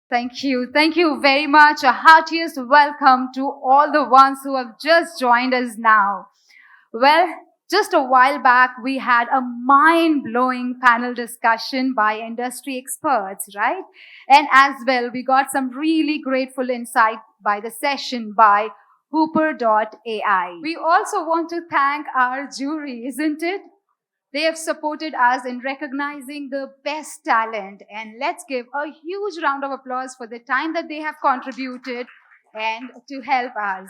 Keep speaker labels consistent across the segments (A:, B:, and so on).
A: Thank you. Thank you very much. A heartiest welcome to all the ones who have just joined us now. Well, just a while back, we had a mind blowing panel discussion by industry experts, right? And as well, we got some really grateful insight by the session by Hooper.ai. We also want to thank our jury, isn't it? They have supported us in recognizing the best talent. And let's give a huge round of applause for the time that they have contributed and to help us.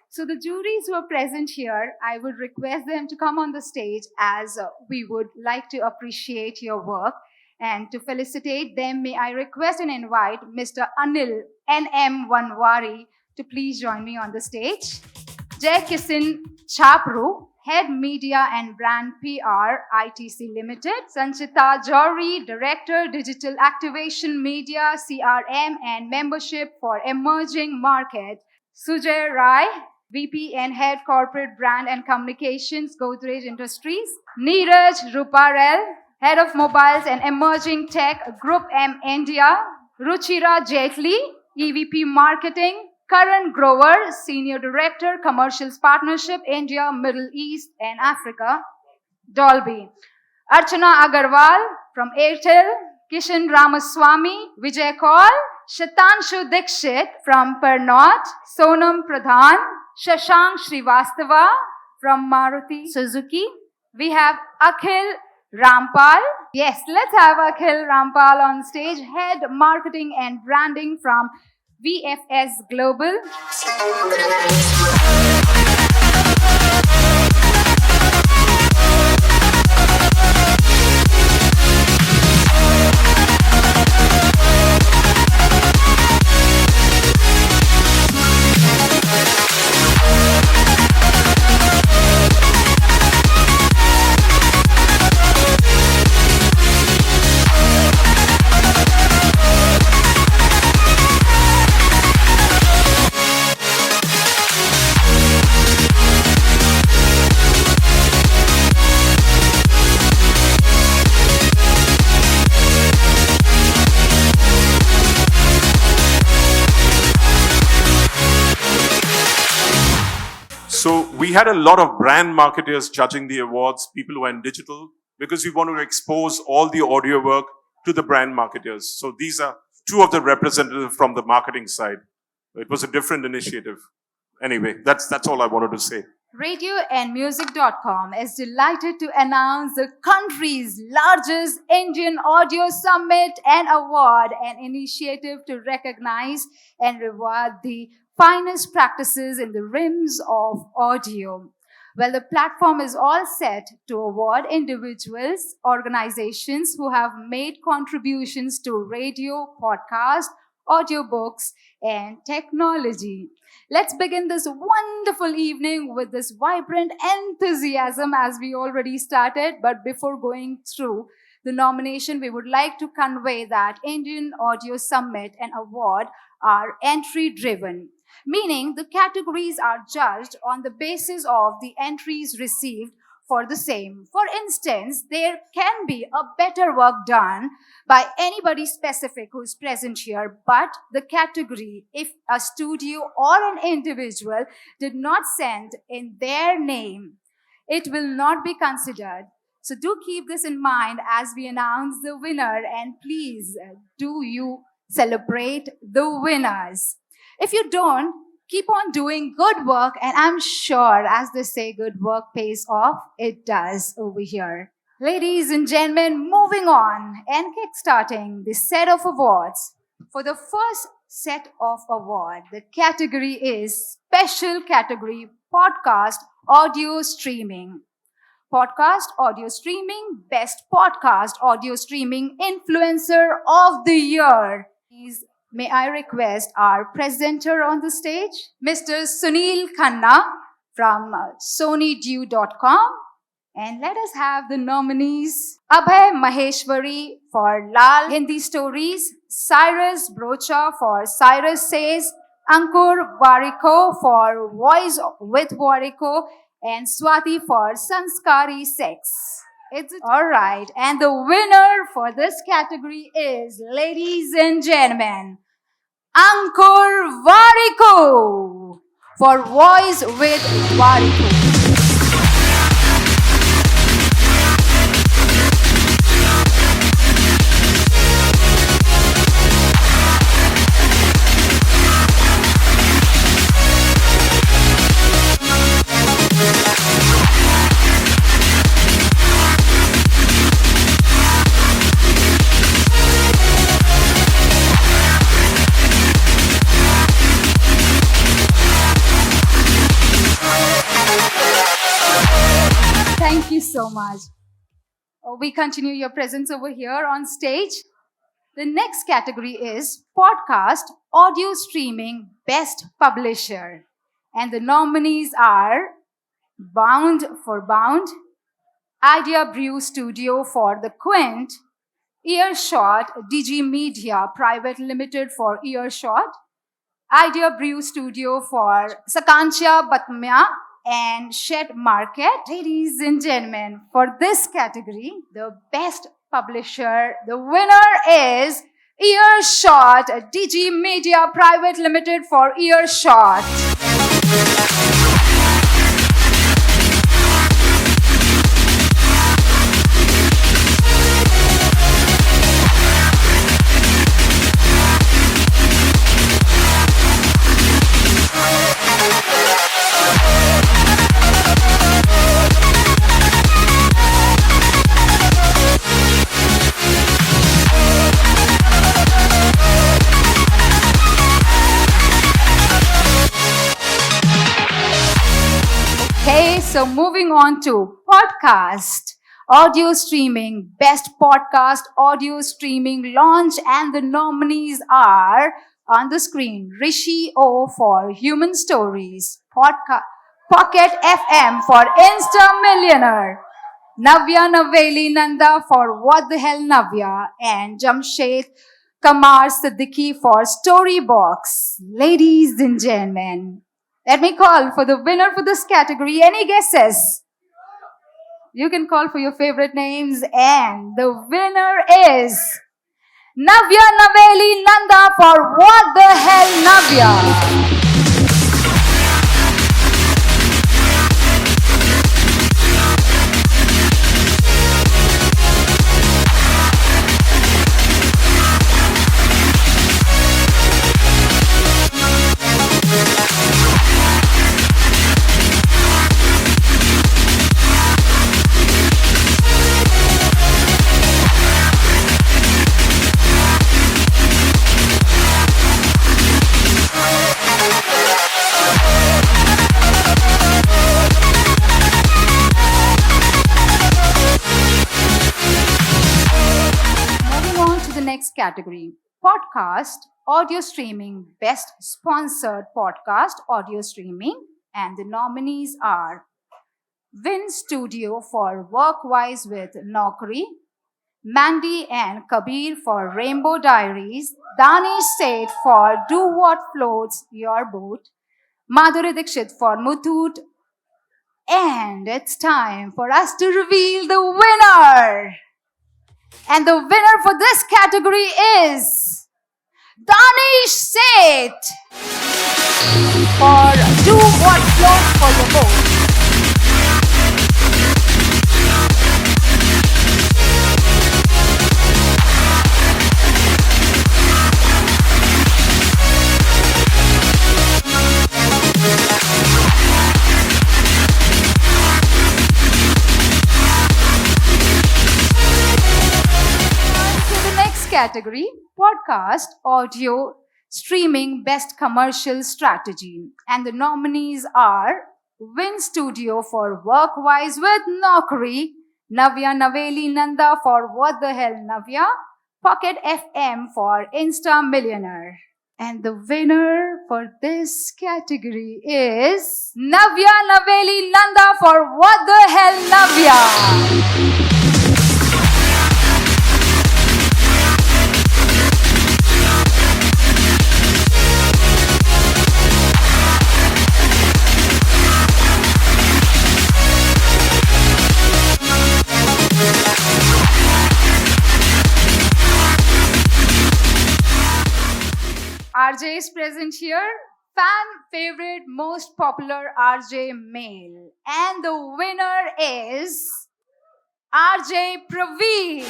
A: So the juries who are present here, I would request them to come on the stage as we would like to appreciate your work. And to felicitate them, may I request and invite Mr. Anil N.M. Vanwari to please join me on the stage. Jai Kisan Chapru, Head Media and Brand PR, ITC Limited. Sanchita Jory, Director, Digital Activation Media, CRM and Membership for Emerging Market. Sujay Rai, VP and Head Corporate Brand and Communications, Godrej Industries. Neeraj Ruparel, Head of Mobiles and Emerging Tech, Group M India. Ruchira Jetli, EVP Marketing. Karan Grover, Senior Director, Commercials Partnership, India, Middle East and Africa, Dolby. Archana Agarwal from Airtel, Kishan Ramaswamy, Vijay Kaul, Shatanshu Dikshit from Pernod, Sonam Pradhan, Shashank Srivastava from Maruti Suzuki. We have Akhil Rampal. Yes, let's have Akhil Rampal on stage, Head Marketing and Branding from VFS Global.
B: So we had a lot of brand marketers judging the awards, people who are in digital, because we want to expose all the audio work to the brand marketers. So these are two of the representatives from the marketing side. It was a different initiative. Anyway, that's all I wanted to say.
A: Radioandmusic.com is delighted to announce the country's largest Indian Audio Summit and Award, an initiative to recognize and reward the finest practices in the realms of audio. Well, the platform is all set to award individuals, organizations who have made contributions to radio, podcast, audiobooks, and technology. Let's begin this wonderful evening with this vibrant enthusiasm as we already started. But before going through the nomination, we would like to convey that Indian Audio Summit and Award are entry-driven, meaning the categories are judged on the basis of the entries received for the same. For instance, there can be a better work done by anybody specific who is present here, but the category, if a studio or an individual did not send in their name, it will not be considered. So do keep this in mind as we announce the winner, and please do you celebrate the winners. If you don't, keep on doing good work, and I'm sure, as they say, good work pays off. It does over here. Ladies and gentlemen, moving on and kickstarting the set of awards. For the first set of award, the category is Special Category Podcast Audio Streaming. Podcast Audio Streaming, Best Podcast Audio Streaming Influencer of the Year. Please, may I request our presenter on the stage, Mr. Sunil Khanna from SonyDew.com. And let us have the nominees: Abhay Maheshwari for Lal Hindi Stories, Cyrus Brocha for Cyrus Says, Ankur Wariko for Voice with Wariko, and Swati for Sanskari Sex. All right. And the winner for this category is, ladies and gentlemen, Ankur Wariko for Voice with Wariko. Thank you so much. We continue your presence over here on stage. The next category is Podcast Audio Streaming Best Publisher. And the nominees are Bound for Bound, Idea Brew Studio for The Quint, Earshot DG Media Private Limited for Earshot, Idea Brew Studio for Sakancha Batmya and Shed Market. Ladies and gentlemen, for this category, the best publisher, the winner is Earshot DG Media Private Limited for Earshot. Okay, so moving on to podcast, audio streaming, best podcast, audio streaming launch, and the nominees are on the screen. Rishi O for Human Stories, Pocket FM for Insta Millionaire, Navya Naveli Nanda for What the Hell Navya, and Jamshed Kamar Siddiqui for Storybox. Ladies and gentlemen, let me call for the winner for this category. Any guesses? You can call for your favorite names, and the winner is Navya Naveli Nanda for What the Hell Navya. Category podcast audio streaming best sponsored podcast audio streaming, and the nominees are Win Studio for Workwise with Naukri, Mandy and Kabir for Rainbow Diaries, Danish State for Do What Floats Your Boat, Madhuri Dixit for Muthoot, and it's time for us to reveal the winner. And the winner for this category is Danish Seth for Do What Floats for Your Boat. Category podcast audio streaming best commercial strategy, and the nominees are Win Studio for Workwise with Naukri, Navya Naveli Nanda for What the Hell Navya, Pocket FM for Insta Millionaire. And the winner for this category is Navya Naveli Nanda for What the Hell Navya. Our RJ is present here. Fan favorite, most popular RJ male. And the winner is RJ Praveen.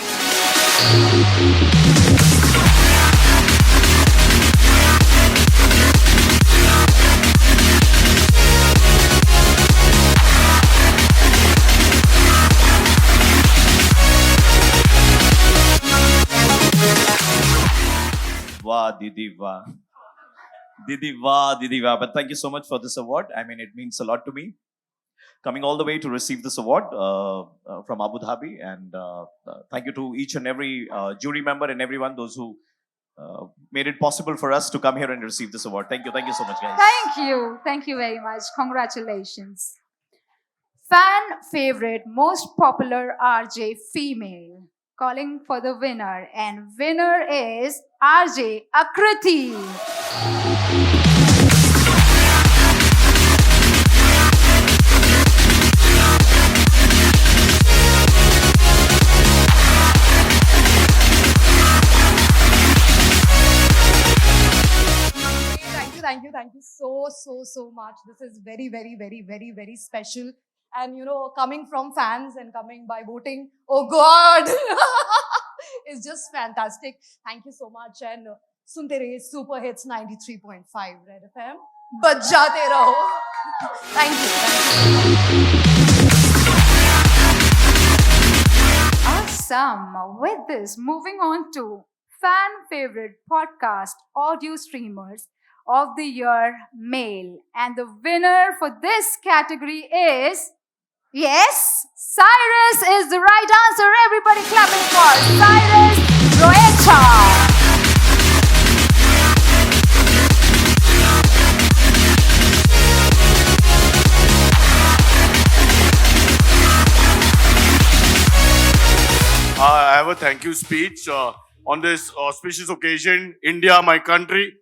C: Wow, Didi, wow. Didi, wow, Didi, wow. But thank you so much for this award. I mean, it means a lot to me. Coming all the way to receive this award from Abu Dhabi. And thank you to each and every jury member and everyone, those who made it possible for us to come here and receive this award. Thank you. Thank you so much, guys.
A: Thank you. Thank you very much. Congratulations. Fan favorite, most popular RJ female. Calling for the winner. And winner is RJ Akriti.
D: Thank you so much. This is very special. And coming from fans and coming by voting, oh God, it's just fantastic. Thank you so much. And sunte rahe Super Hits 93.5 Red FM. Bajate raho. Thank you.
A: Awesome. With this, moving on to fan favorite podcast audio streamers of the year male. And the winner for this category is, yes, Cyrus is the right answer. Everybody clapping for Cyrus Roecha.
E: I have a thank you speech on this auspicious occasion. India, my country.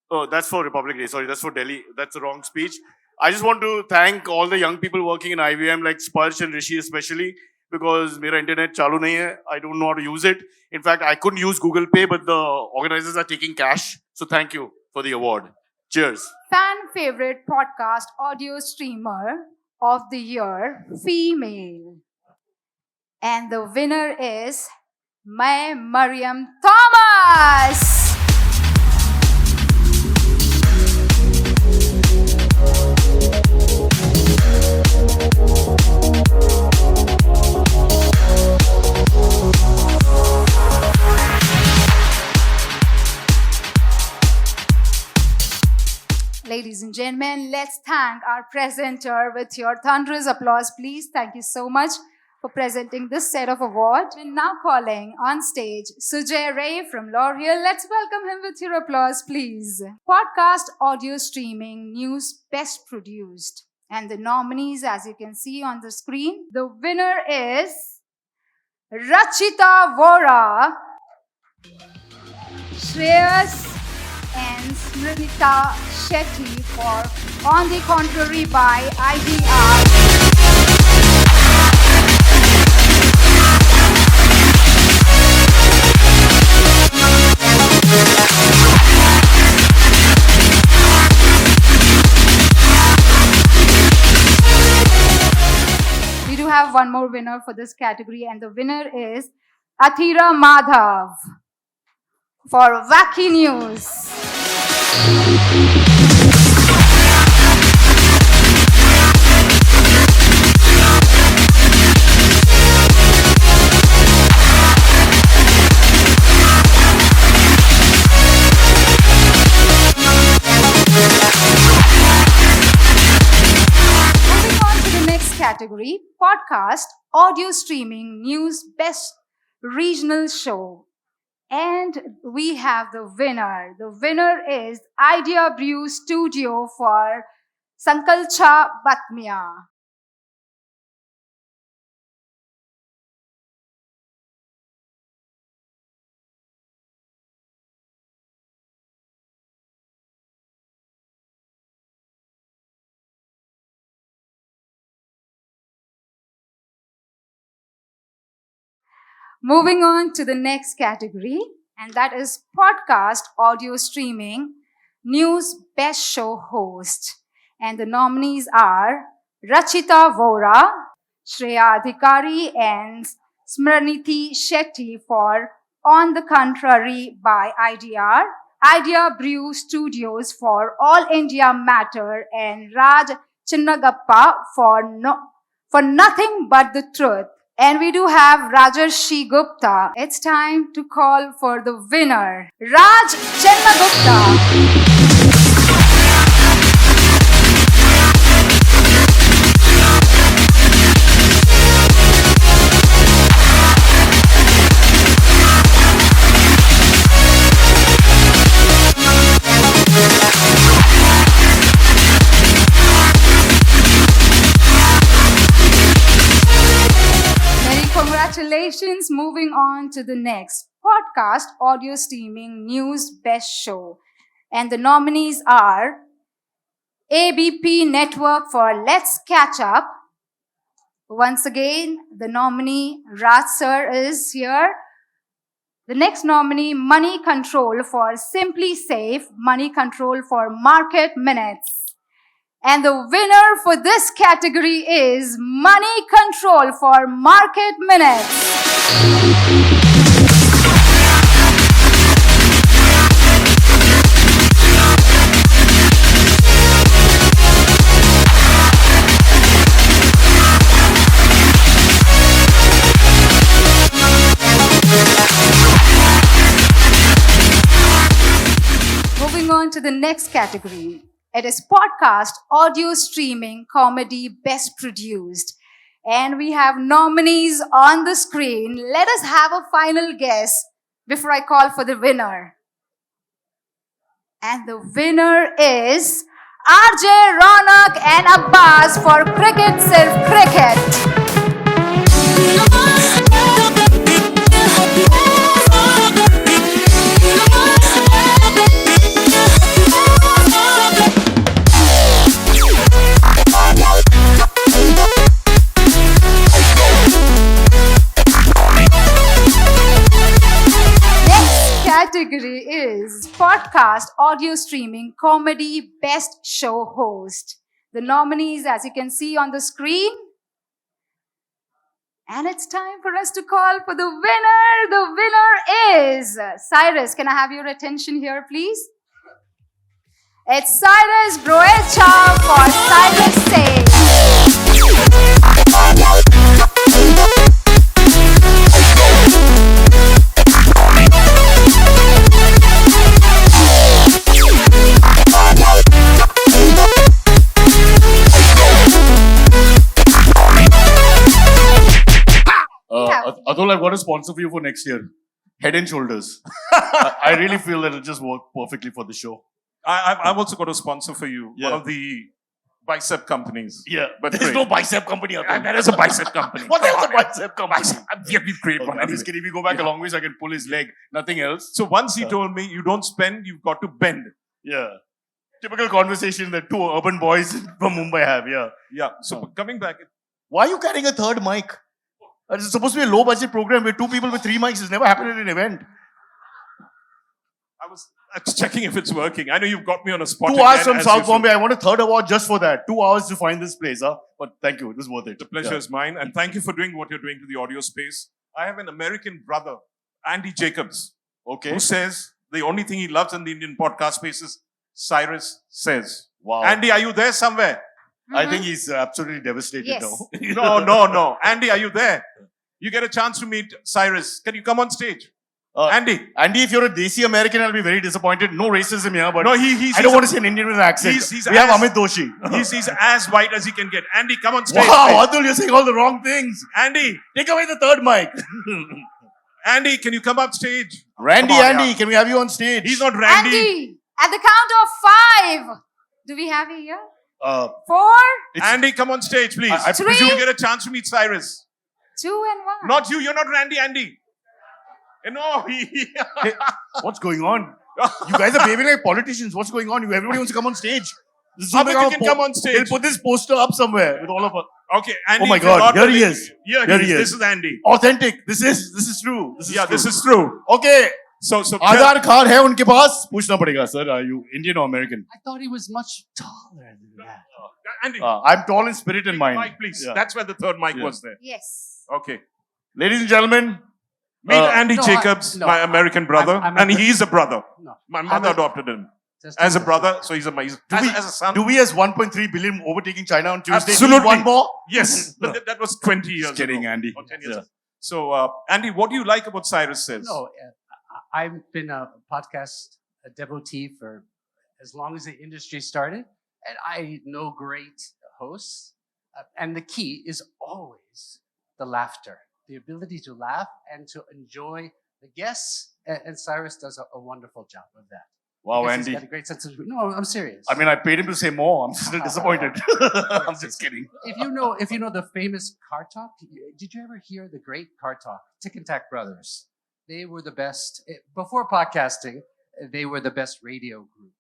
E: Oh, that's for Republic Day. Sorry, that's for Delhi. That's the wrong speech. I just want to thank all the young people working in IVM, like Sparsh and Rishi especially, because mera internet chalu nahi hai. I don't know how to use it. In fact, I couldn't use Google Pay, but the organizers are taking cash. So thank you for the award. Cheers.
A: Fan favorite podcast audio streamer of the year female. And the winner is May Mariam Thomas. Ladies and gentlemen, let's thank our presenter with your thunderous applause, please. Thank you so much for presenting this set of awards. And now calling on stage Sujay Ray from L'Oreal. Let's welcome him with your applause, please. Podcast audio streaming news best produced. And the nominees, as you can see on the screen, the winner is Rachita Vora, Shreyas and Smrita Shetty for On the Contrary by IDR. We do have one more winner for this category, and the winner is Athira Madhav for Wacky News. Moving on to the next category, podcast, audio streaming, news, best regional show. And we have the winner. The winner is Idea Brew Studio for Sankalcha Batmia. Moving on to the next category, and that is podcast audio streaming, News Best Show Host. And the nominees are Rachita Vora, Shreya Adhikari, and Smraniti Shetty for On the Contrary by IDR, Idea Brew Studios for All India Matter, and Raj Chinnagappa for Nothing But the Truth. And we do have Rajarshi Gupta. It's time to call for the winner, Raj Chinnagappa. Congratulations. Moving on to the next podcast audio streaming news best show. And the nominees are ABP Network for Let's Catch Up. Once again, the nominee Raj Sir is here. The next nominee, Money Control for Simply Safe, Money Control for Market Minutes. And the winner for this category is Money Control for Market Minutes. Moving on to the next category. It is podcast, audio streaming, comedy, best produced. And we have nominees on the screen. Let us have a final guess before I call for the winner. And the winner is RJ Ronak and Abbas for Cricket Sirf Cricket. Category is podcast, audio streaming, comedy, best show host. The nominees, as you can see on the screen. And it's time for us to call for the winner. The winner is Cyrus. Can I have your attention here, please? It's Cyrus Broecha for Cyrus Say.
E: Atul, I've got a sponsor for you for next year. Head and Shoulders. I really feel that it'll just work perfectly for the show.
B: I've also got a sponsor for you.
E: Yeah.
B: One of the bicep companies.
E: Yeah,
B: But
E: there's
B: great.
E: no bicep company out there.
B: There is a bicep company.
E: What else is a bicep company?
B: I'm really great one.
E: I'm just kidding. If we go back a long ways, I can pull his leg. Nothing else.
B: So once he told me, you don't spend, you've got to bend.
E: Yeah. Typical conversation that two urban boys from Mumbai have. Yeah.
B: Yeah. So coming back,
E: Why are you carrying a third mic? It's supposed to be a low budget program where two people with three mics. It's never happened at an event.
B: I was checking if it's working. I know you've got me on a spot.
E: 2 hours
B: again,
E: from
B: as
E: South
B: usual.
E: Bombay. I want a third award just for that. 2 hours to find this place. Huh? But thank you. It was worth it.
B: The pleasure is mine. And thank you for doing what you're doing to the audio space. I have an American brother, Andy Jacobs,
E: Okay.
B: who says the only thing he loves in the Indian podcast space is Cyrus Says.
E: Wow.
B: Andy, are you there somewhere?
E: I think he's absolutely devastated
A: Yes.
E: now.
B: No. Andy, are you there? You get a chance to meet Cyrus. Can you come on stage? Andy.
E: Andy, if you're a Desi American, I'll be very disappointed. No racism here, but
B: No, he's
E: I don't want to say an Indian with an accent.
B: he's
E: we have
B: as-
E: Amit Doshi.
B: He's as white as he can get. Andy, come on stage.
E: Wow, Atul, you're saying all the wrong things.
B: Andy,
E: Take away the third mic.
B: Andy, can you come up stage?
E: Randy,
B: Come on,
E: Andy,
B: yeah.
E: can we have you on stage?
B: He's not Randy.
A: Andy, at the count of 5. Do we have it here? 4,
B: Andy, come on stage, please.
E: I
A: Three.
B: presume you get a chance to meet Cyrus.
A: 2 and 1.
B: Not you. You're not Randy, Andy. No.
E: Hey, what's going on? You guys are behaving like politicians. What's going on? Everybody wants to come on stage. This is
B: Amit,
E: like
B: you
E: a
B: can come on stage.
E: They'll put this poster up somewhere with all of us.
B: Okay, Andy.
E: Oh my
B: if you're
E: God,
B: not
E: here he
B: ready-
E: is.
B: Here
E: Here
B: he
E: he
B: is.
E: is.
B: This is Andy.
E: Authentic. This is true. This is true.
B: This is true.
E: Okay,
B: So
E: Aadhaar card है उनके पास पूछना पड़ेगा sir are you Indian or American
F: I thought he was much taller than that.
B: Andy,
E: I'm tall in spirit and mind
B: mic, please.
E: Yeah.
B: That's where the third mic
E: Yeah.
B: was there.
A: Yes.
B: Okay.
E: ladies and gentlemen
B: Meet
E: Uh,
B: Andy
F: no,
B: Jacobs,
F: no,
B: my American brother,
F: I'm
B: and he's a brother.
F: No.
B: My mother
F: I'm a-
B: adopted him
F: Just
B: as a brother, so he's amazing. As a son,
E: do we as 1.3 billion overtaking China on Tuesday
B: Absolutely.
E: need one more
B: yes, but that was 20 years
E: Just kidding
B: ago.
E: Andy
B: Or 10 years
E: Yeah.
B: ago. So, Andy, what do you like about Cyrus Says?
F: No, I've been a podcast devotee for as long as the industry started, and I know great hosts. And the key is always the laughter, the ability to laugh and to enjoy the guests. And Cyrus does a wonderful job of that.
E: wow
F: Because
E: Andy
F: he's got a great sense of humor. No, I'm serious.
E: I mean I paid him to say more I'm still disappointed I'm just kidding
F: if you know the famous car talk, did you ever hear the great car talk? Tick and Tack Brothers. They were the best before podcasting. They were the best radio group.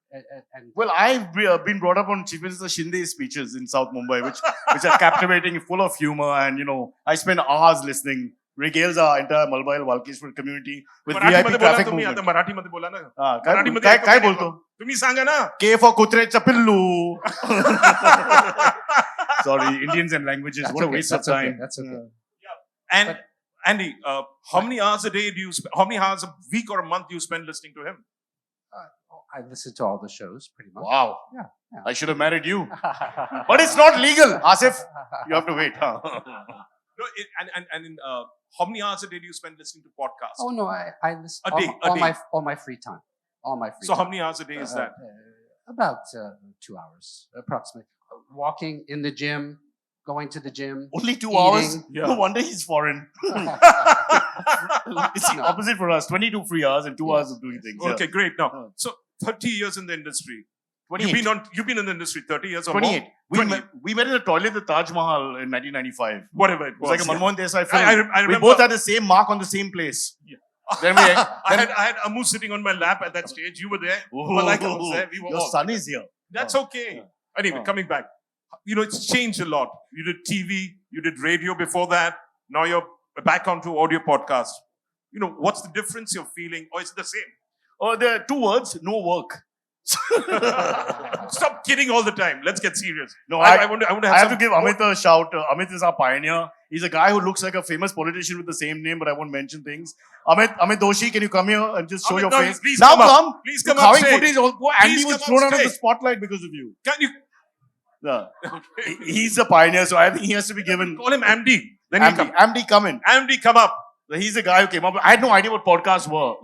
F: And
E: well I've been brought up on Chief Minister Shinde's speeches in South Mumbai which are captivating full of humor and I spend hours listening regales our entire Malbai Walkeshwar community with
B: Marathi
E: VIP
B: मध्ये बोला
E: traffic
B: तुम्ही आता
E: movement
B: मराठीमध्ये बोला ना
E: काय
B: मराठीमध्ये
E: काय
B: एक
E: काय
B: minute
E: बोलतो
B: तुम्ही सांगा ना
E: K for कुत्रेचा पिल्लू sorry Indians and languages
F: That's
E: what a
F: okay,
E: waste of
F: that's okay,
E: time
F: that's okay.
B: And Andy, how many hours a day do you spend? How many hours a week or a month do you spend listening to him?
F: I listen to all the shows pretty much.
E: wow
F: Yeah, yeah.
E: I should have married you but it's not legal Asif you have to wait huh?
B: No, and in, how many hours a day do you spend listening to podcasts?
F: Oh no, I listen
B: A day, a day.
F: all my free time. All my free
B: So
F: time.
B: how many hours a day is that?
F: About 2 hours, approximately. Walking in the gym, going to the gym.
E: only 2
F: Eating.
E: hours
B: Yeah.
E: no wonder he's foreign it's the opposite for us 22 free hours and 2 hours of doing things yeah.
B: Okay, great. Now, so 30 years in the industry.
E: 28
B: You've been in the industry 30 years or
E: 28
B: more.
E: we
B: 28.
E: we went in the toilet at the Taj Mahal in 1995
B: Whatever it
E: it
B: was.
E: was like a Manmohan Desai film
B: I
E: we
B: remember.
E: both had the same mark on the same place
B: Yeah.
E: then we
B: I had Amu sitting on my lap at that stage. You were there. Malika was there. We were
E: your
B: all.
E: son is here
B: That's okay. Anyway,
E: Oh.
B: coming back. It's changed a lot. You did TV, you did radio before that. Now you're back onto audio podcast. What's the difference you're feeling? Or is it the same?
E: oh there are 2 words no work
B: Stop kidding all the time. Let's get serious.
E: No,
B: I want to
E: I have to give Amit a shout. Amit is our pioneer. He's a guy who looks like a famous politician with the same name, but I won't mention things. Amit Doshi, can you come here and just show
B: Amit,
E: your
B: no,
E: face?
B: please
E: Now
B: come up.
E: come.
B: Please come
E: Look,
B: up
E: Howing
B: stage.
E: footage. Andy
B: Please
E: was
B: come up
E: thrown out of the
B: stage.
E: spotlight because of you.
B: Can you
E: Yeah. He's a pioneer, so I think he has to be given.
B: call him Andy? Then he'll come.
E: Andy, come in.
B: Andy, come up.
E: He's the guy who came up. I had no idea what podcasts were.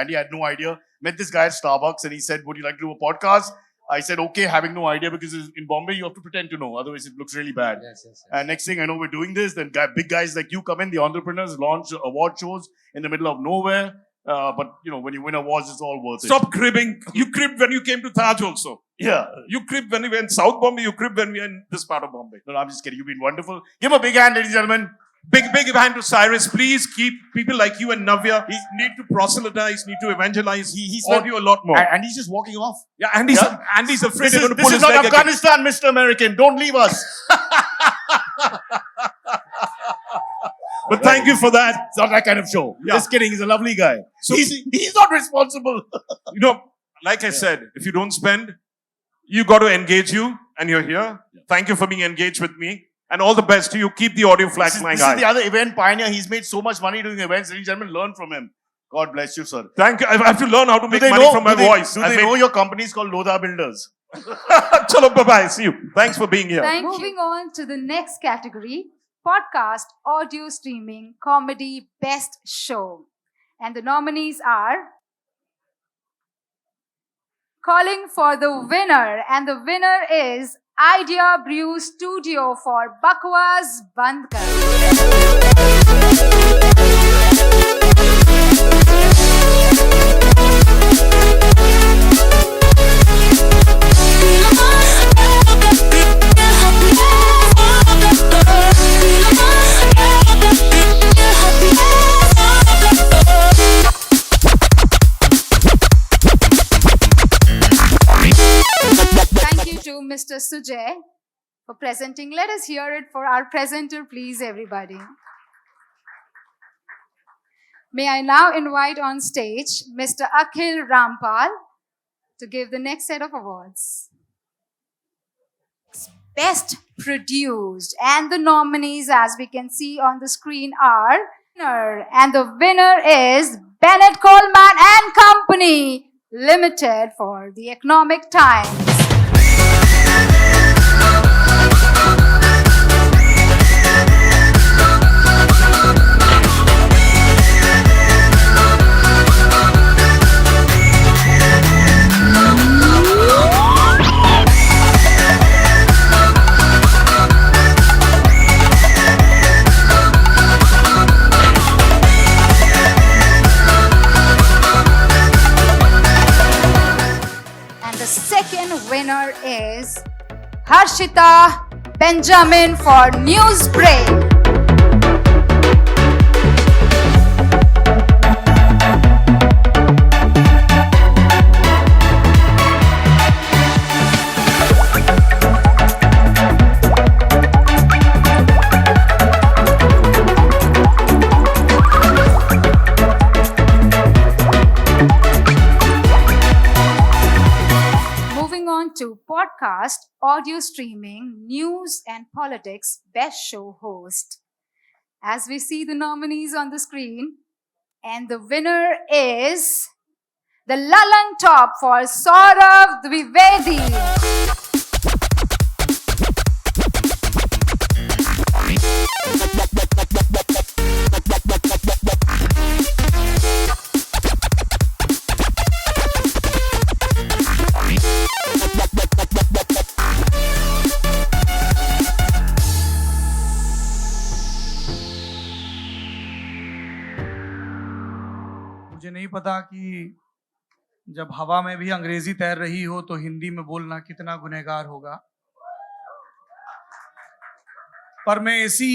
E: Andy had no idea. Met this guy at Starbucks and he said, "Would you like to do a podcast?" I said, "Okay," having no idea because in Bombay you have to pretend to know, otherwise it looks really bad.
F: Yes.
E: And next thing I know, we're doing this. Then big guys like you come in. The entrepreneurs launch award shows in the middle of nowhere. But when you win awards, it's all worth it.
B: Stop cribbing. You cribbed when you came to Taj also.
E: Yeah.
B: You cribbed when you were in South Bombay. You cribbed when we were in this part of Bombay.
E: No, I'm just kidding. You've been wonderful. Give him a big hand, ladies and gentlemen.
B: Big hand to Cyrus. Please keep people like you and Navya. Need to proselytize, need to evangelize.
E: He's
B: audio a lot more.
E: And he's just walking off.
B: Yeah, Andy's afraid
E: This
B: they're going to
E: is
B: pull his
E: not
B: leg again.
E: Afghanistan, Mr. American. Don't leave us.
B: But thank you for that.
E: It's not that kind of show.
B: Yeah.
E: Just kidding. He's a lovely guy.
B: So-
E: he's not responsible.
B: Like I said, if you don't spend, you got to engage you, and you're here. Thank you for being engaged with me. And all the best to you. Keep the audio flag flying
E: This is
B: high.
E: the other event pioneer. He's made so much money doing events. Ladies and gentlemen, learn from him. God bless you, sir.
B: Thank you. I have to learn how to make
E: they
B: money
E: know-
B: from my
E: do they-
B: voice.
E: Do they know your company is called Lodha Builders?
B: Chalo, bye-bye. See you. Thanks for being here.
A: Moving on to the next category, podcast, audio streaming, comedy, best show. And the nominees are calling for the winner. And the winner is Idea Brew Studio for Bakwas Band Kar. Thank you to Mr. Sujay for presenting. Let us hear it for our presenter, please, everybody. May I now invite on stage Mr. Akhil Rampal to give the next set of awards. Best produced, and the nominees, as we can see on the screen, are and the winner is Bennett Coleman and Company Limited for the Economic Times. Winner is Harshita Benjamin for Newsbreak. To podcast, audio streaming, news and politics, best show host. As we see the nominees on the screen, and the winner is the Lalan Top for Saurav Dwivedi.
G: मुझे नहीं पता कि जब हवा में भी अंग्रेजी तैर रही हो तो हिंदी में बोलना कितना गुनहगार होगा, पर मैं इसी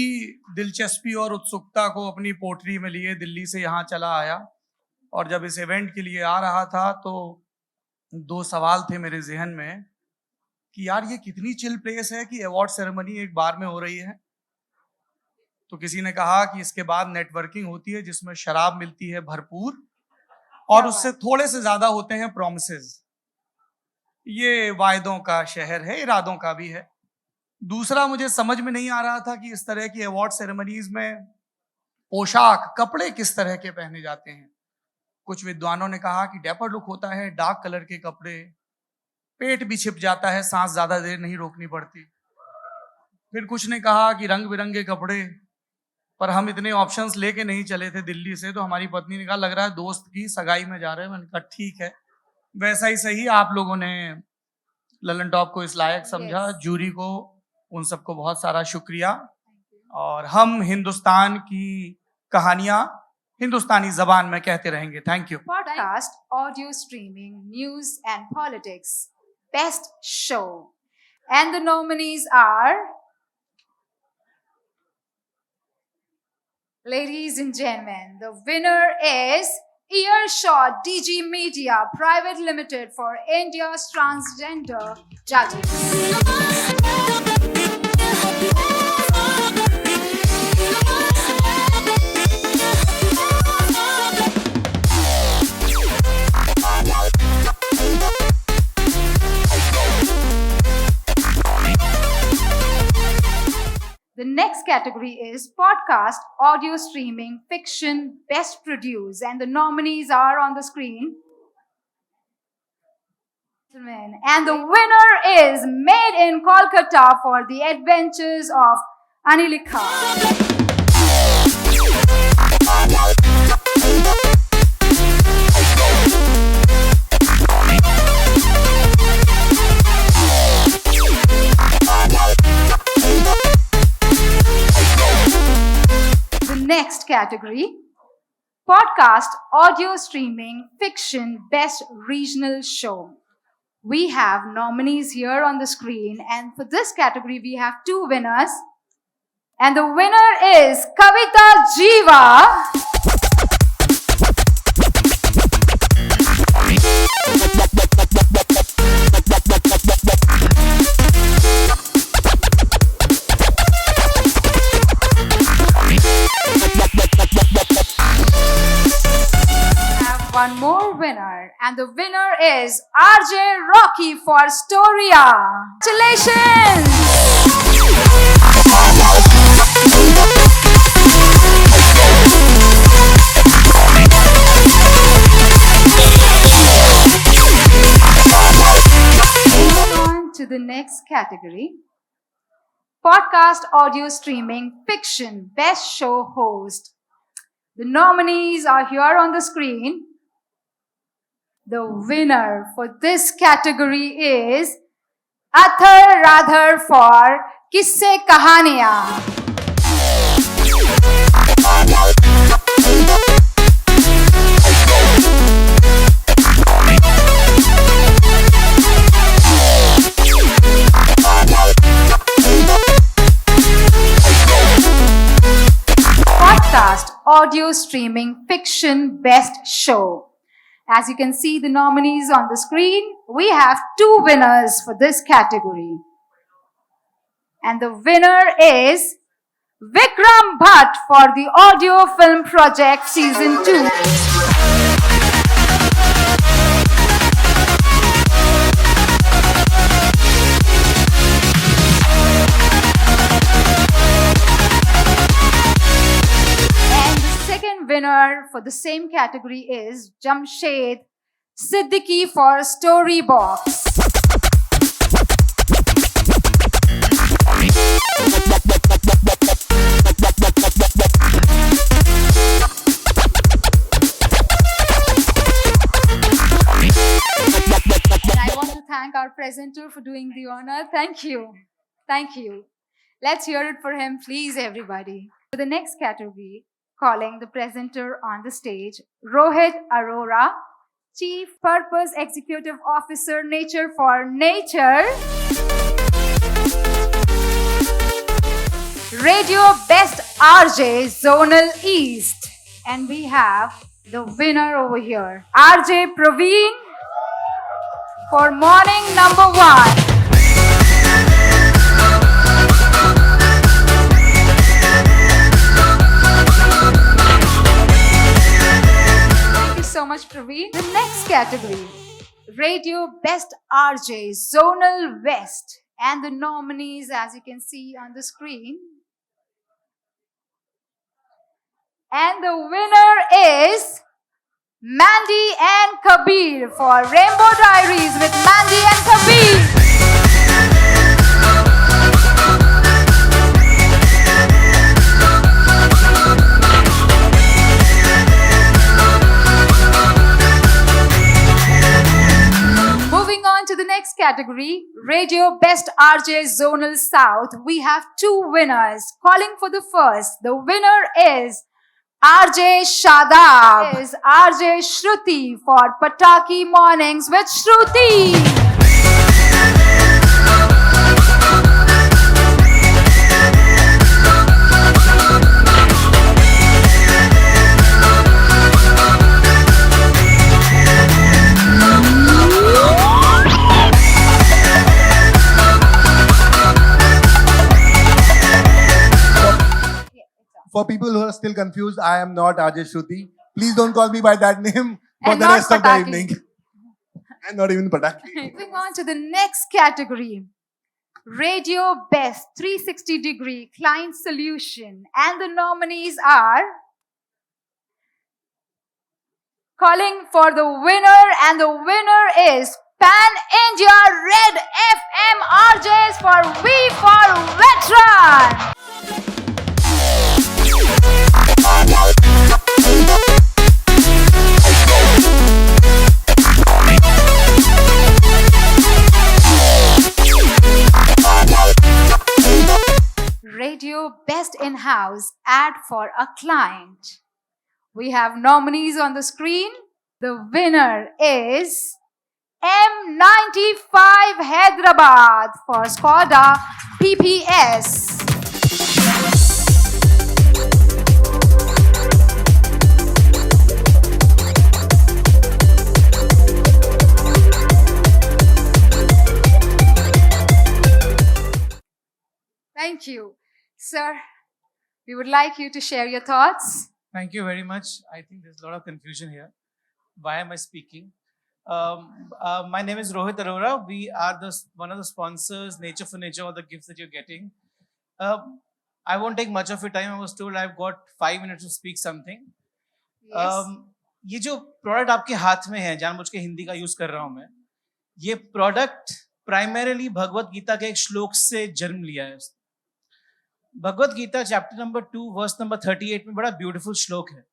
G: दिलचस्पी और उत्सुकता को अपनी पोटरी में लिए दिल्ली से यहाँ चला आया, और जब इस इवेंट के लिए आ रहा था तो दो सवाल थे मेरे जहन में कि यार ये कितनी चिल प्लेस है कि अवार्ड सेरेमनी एक बार में हो रही है। तो किसी ने कहा कि इसके बाद नेटवर्किंग होती है जिसमें शराब मिलती है भरपूर और उससे थोड़े से ज्यादा होते हैं प्रॉमिसेस। ये वायदों का शहर है, इरादों का भी है। दूसरा, मुझे समझ में नहीं आ रहा था कि इस तरह की अवार्ड सेरेमनीज में पोशाक, कपड़े किस तरह के पहने जाते हैं। कुछ विद्वानों ने कहा कि डेपर लुक होता है, डार्क कलर के कपड़े, पेट भी छिप जाता है, सांस ज्यादा देर नहीं रोकनी पड़ती। फिर कुछ ने कहा कि रंग बिरंगे कपड़े, पर हम इतने ऑप्शंस लेके नहीं चले थे दिल्ली से, तो हमारी पत्नी ने कहा लग रहा है दोस्त की सगाई में जा रहे हैं। मैंने कहा ठीक है, वैसा ही सही। आप लोगों ने ललन टॉप को इस लायक समझा, जूरी को, उन सबको बहुत सारा शुक्रिया। और हम हिंदुस्तान की कहानियां हिंदुस्तानी जबान में कहते रहेंगे। Thank you.
A: Podcast, audio streaming, news and politics, best show. And the nominees are, ladies and gentlemen, the winner is Earshot DG Media Private Limited for India's transgender judges. The next category is podcast, audio streaming, fiction, best produced, and the nominees are on the screen. And the winner is Made in Kolkata for the Adventures of Anilika. Next category, podcast, audio streaming, fiction, best regional show. We have nominees here on the screen, and for this category we have two winners. And the winner is Kavita Jiva. one more winner, and the winner is RJ Rocky for Storia. Congratulations! Moving on to the next category. Podcast audio streaming fiction best show host. The nominees are here on the screen. The winner for this category is Athar Radhar for Kisse Kahaniyan. Podcast audio streaming fiction best show. As you can see the nominees on the screen, we have two winners for this category. And the winner is Vikram Bhatt for the Audio Film Project Season 2. Winner for the same category is Jamshed Siddiqui for Storybox. And I want to thank our presenter for doing the honor. Thank you. Thank you. Let's hear it for him, please, everybody. For the next category, calling the presenter on the stage, Rohit Arora, Chief Purpose Executive Officer, Nature for Nature. Radio Best RJ, Zonal East. And we have the winner over here, RJ Praveen for Morning Number 1. So much, Praveen. The next category, Radio Best RJ, Zonal West. And the nominees, as you can see on the screen. And the winner is Mandy and Kabir for Rainbow Diaries with Mandy and Kabir. To the next category, Radio Best RJ Zonal South, we have two winners. Calling for the first, the winner is RJ Shadab, is RJ Shruti for Pataki Mornings with Shruti.
H: For people who are still confused, I am not Ajay Shruti. Please don't call me by that name for
A: And
H: the
A: not
H: rest of the
A: Pataki.
H: evening. And not even Pataki.
A: Moving on to the next category, Radio Best 360 Degree Client Solution. And the nominees are calling for the winner, and the winner is Pan India Red FM RJs for We for Veteran. Radio Best In-House Ad for a Client. We have nominees on the screen. The winner is M95 Hyderabad for Skoda PPS. Thank you. Sir, we would like you to share your thoughts.
G: Thank you very much. I think there's a lot of confusion here.
I: why am I speaking? My name is Rohit Arora. We are one of the sponsors, Nature for Nature, or the gifts that you're getting. I won't take much of your time. I was told I've got 5 minutes to speak something.
A: Yes.
I: ये जो product आपके हाथ में है, जानबूझ के हिंदी का use कर रहा हूं मैं, ये प्रोडक्ट प्राइमरीली भगवत गीता के एक श्लोक से जन्म लिया है. Bhagavad Gita chapter number 2 verse number 38 में बड़ा ब्यूटीफुल श्लोक है.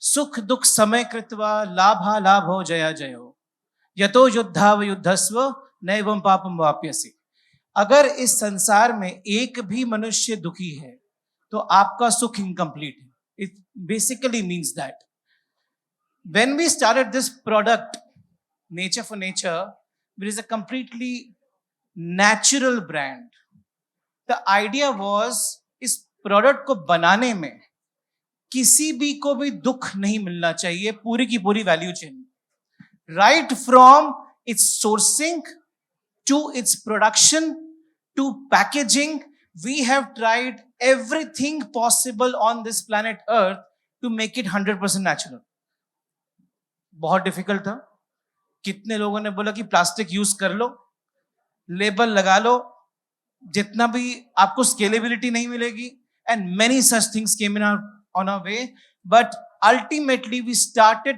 I: सुख दुख समय कृत्वा लाभा लाभो जया जयो यतो युद्धाव युद्धस्व नैवं पापम वाप्यसि. अगर इस संसार में एक भी मनुष्य दुखी है तो आपका सुख इनकम्प्लीट है. It basically means that when we started this product, Nature for Nature, which is a completely natural brand, the idea was इस प्रोडक्ट को बनाने में किसी भी को भी दुख नहीं मिलना चाहिए. पूरी की पूरी value chain, right from its sourcing to its production to packaging, we have tried everything possible on this planet Earth to make it 100% natural. बहुत डिफिकल्ट था. कितने लोगों ने बोला कि प्लास्टिक यूज कर लो, लेबल लगा लो, जितना भी आपको स्केलेबिलिटी नहीं मिलेगी, and many such things came in on our way. But ultimately we started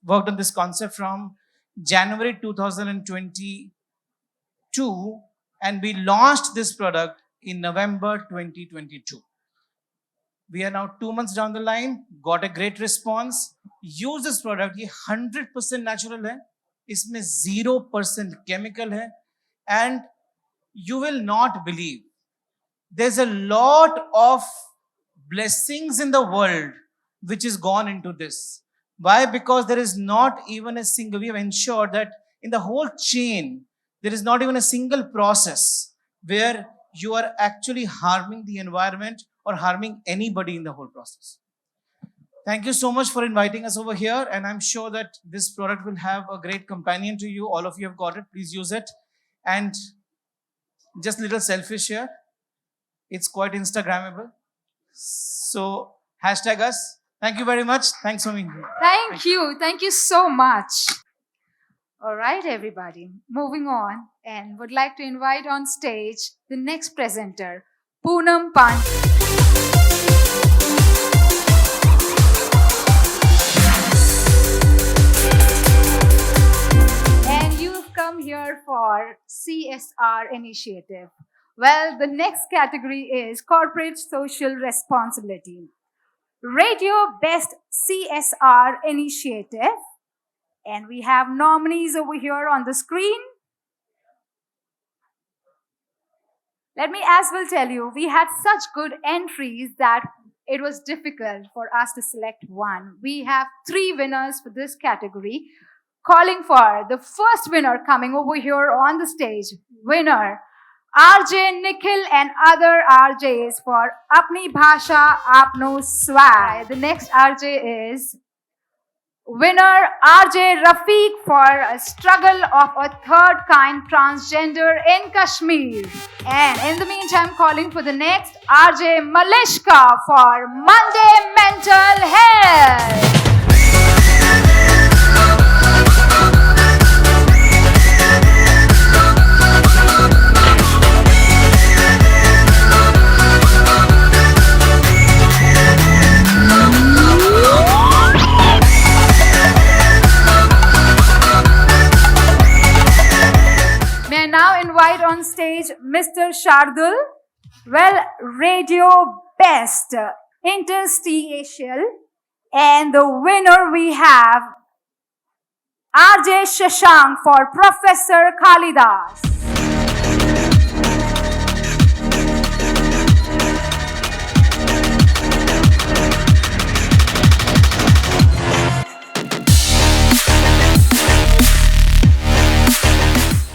I: worked on this concept from January 2022, and we launched this product in November 2022. We are now 2 months down the line, got a great response. Use this product. ये 100% natural है, इसमें 0% chemical है, and you will not believe there's a lot of blessings in the world which is gone into this. Why? Because there is not even a single, we have ensured that in the whole chain, there is not even a single process where you are actually harming the environment or harming anybody in the whole process. Thank you so much for inviting us over here, and I'm sure that this product will have a great companion to you. All of you have got it. Please use it. And just a little selfish here, it's quite Instagrammable. So hashtag us. Thank you very much. Thanks for being here.
A: Thank you. Thank you so much. All right, everybody. Moving on, and would like to invite on stage the next presenter, Poonam Pandey. And you've come here for CSR initiative. Well, the next category is corporate social responsibility. Radio Best CSR Initiative. And we have nominees over here on the screen. Let me as well tell you, we had such good entries that it was difficult for us to select one. We have 3 winners for this category. Calling for the first winner coming over here on the stage. Winner, RJ Nikhil and other RJs for Apni Bhasha Apno Swag. The next RJ is winner RJ Rafiq for a struggle of a third kind transgender in Kashmir. And in the meantime, calling for the next RJ Malishka for Monday Mental Health. May I now invite on stage Mr. Shardul. Well, Radio Best Interstitial. And the winner we have RJ Shashank for Professor Kalidas.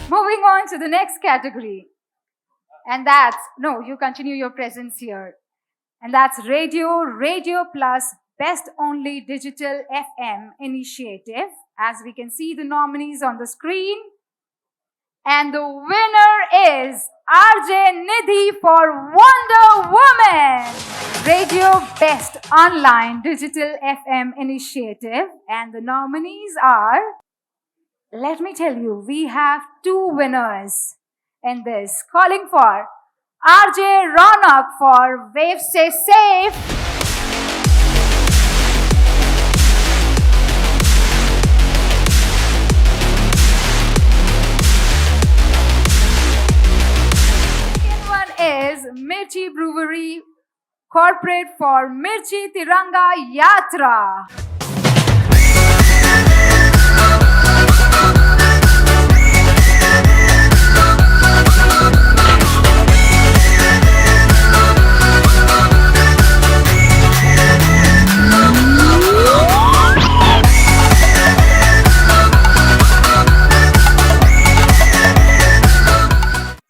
A: Moving on to the next category. And that's, no, you continue your presence here. And that's Radio Plus Best Only Digital FM Initiative. As we can see the nominees on the screen. And the winner is RJ Nidhi for Wonder Woman. Radio Best Online Digital FM Initiative. And the nominees are, let me tell you, we have two winners in this. Calling for RJ Ronak for Wave Say Safe. Is Mirchi Brewery Corporate for Mirchi Tiranga Yatra.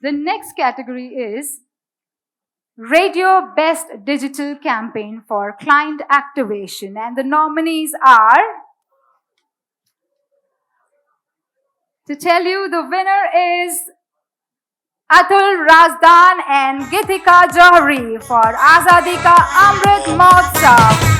A: The next category is Radio Best Digital Campaign for Client Activation. And the nominees are, to tell you, the winner is Atul Razdan and Gitika Johri for Azadi Ka Amrit Mahotsav.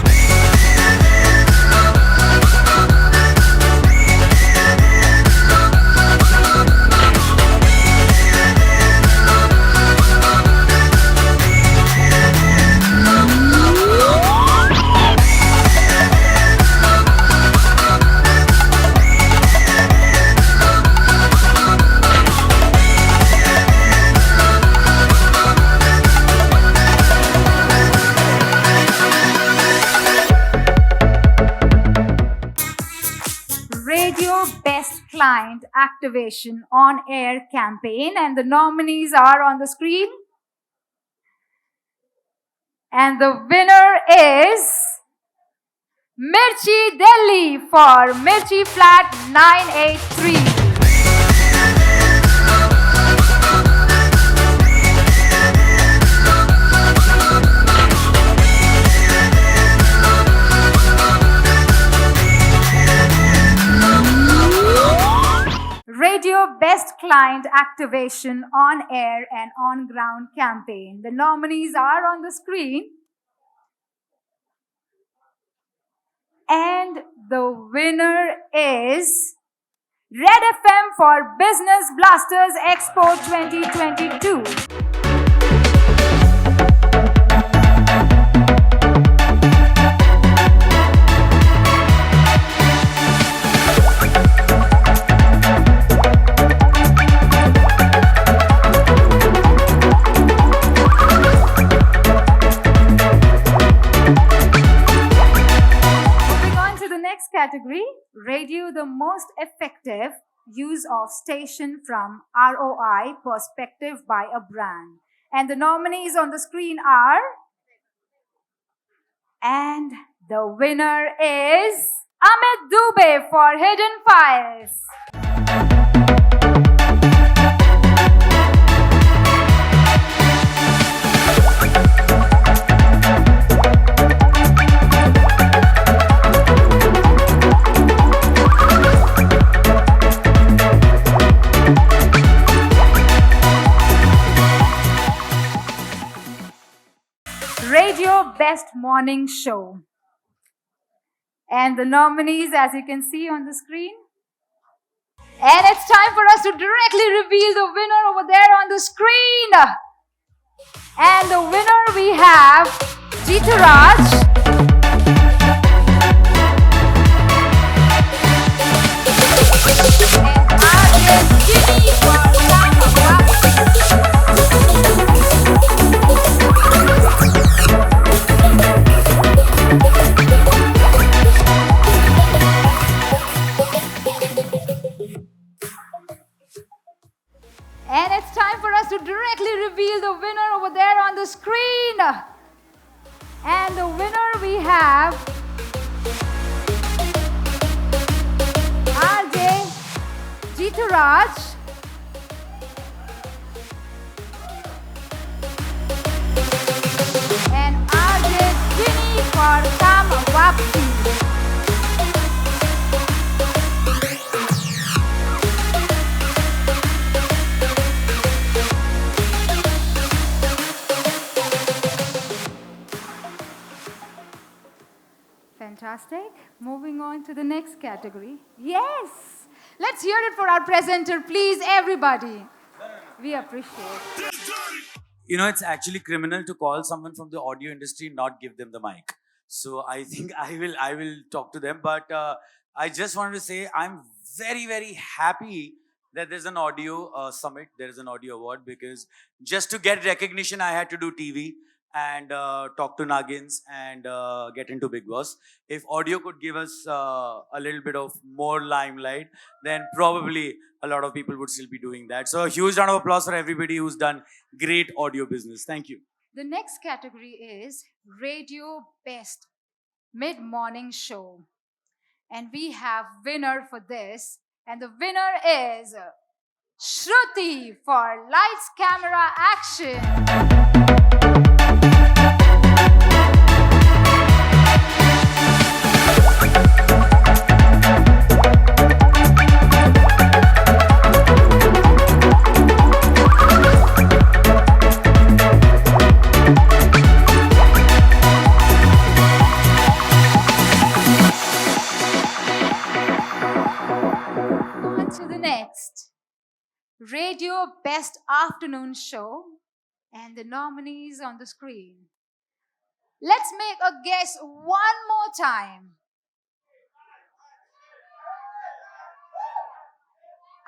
A: Radio Best Client Activation On Air Campaign, and the nominees are on the screen. And the winner is Mirchi Delhi for Mirchi Flat 983. Radio Best Client Activation On Air and On Ground Campaign. The nominees are on the screen. And the winner is Red FM for Business Blasters Expo 2022. Category, radio the most effective use of station from ROI perspective by a brand. And the nominees on the screen are, and the winner is Amit Dubey for Hidden Files. Radio Best Morning Show. And the nominees, as you can see on the screen. And it's time for us to directly reveal the winner over there on the screen. And the winner we have Jitaraj. And it's time for us to directly reveal the winner over there on the screen. And the winner we have RJ Jitaraj. And RJ Jini for Kama Wapsi. on to the next category. Yes! Let's hear it for our presenter, please, everybody. We appreciate.
J: You know, it's actually criminal to call someone from the audio industry and not give them the mic. So I think I will talk to them. But I just wanted to say I'm very happy that there's an audio summit, there is an audio award, because just to get recognition, I had to do TV and talk to Nagins and get into Big Boss. If audio could give us a little bit of more limelight, then probably a lot of people would still be doing that. So a huge round of applause for everybody who's done great audio business. Thank you.
A: The next category is Radio Best Mid-Morning Show. And we have winner for this. And the winner is Shruti for Lights, Camera, Action. On to the next Radio Best Afternoon Show, and the nominees on the screen. Let's make a guess one more time.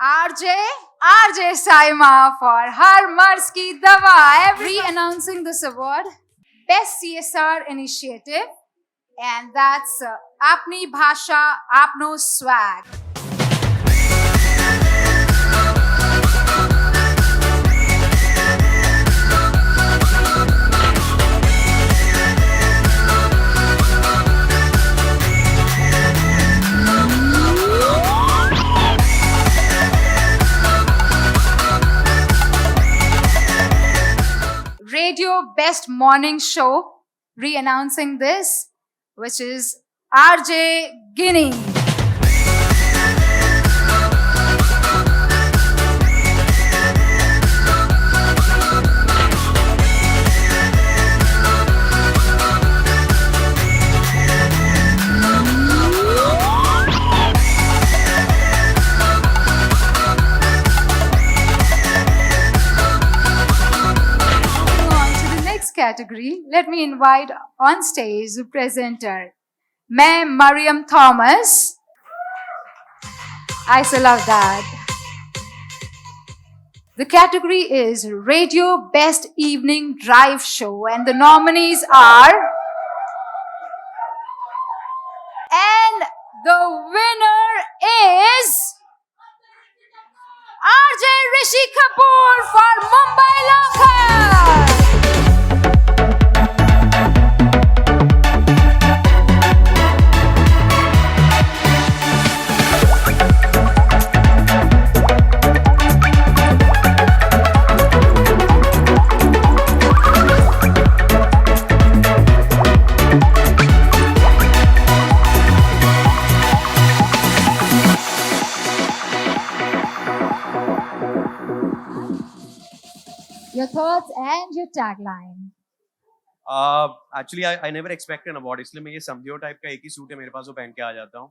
A: RJ Saima for Har Marz Ki Dawa. Re-announcing this award, Best CSR Initiative, and that's Apni Bhasha, Apno Swag. Radio Best Morning Show, re-announcing this, which is RJ Guinea. Category, let me invite on stage the presenter, Ma'am Mariam Thomas. I so love that. The category is Radio Best Evening Drive Show, and the nominees are, and the winner is RJ Rishi Kapoor for Mumbai Local. Your thoughts and your tagline.
K: Actually, I never expect an award. इसलिए मैं ये समझियो type का एक ही suit है मेरे पास वो पहन के आ जाता हूँ.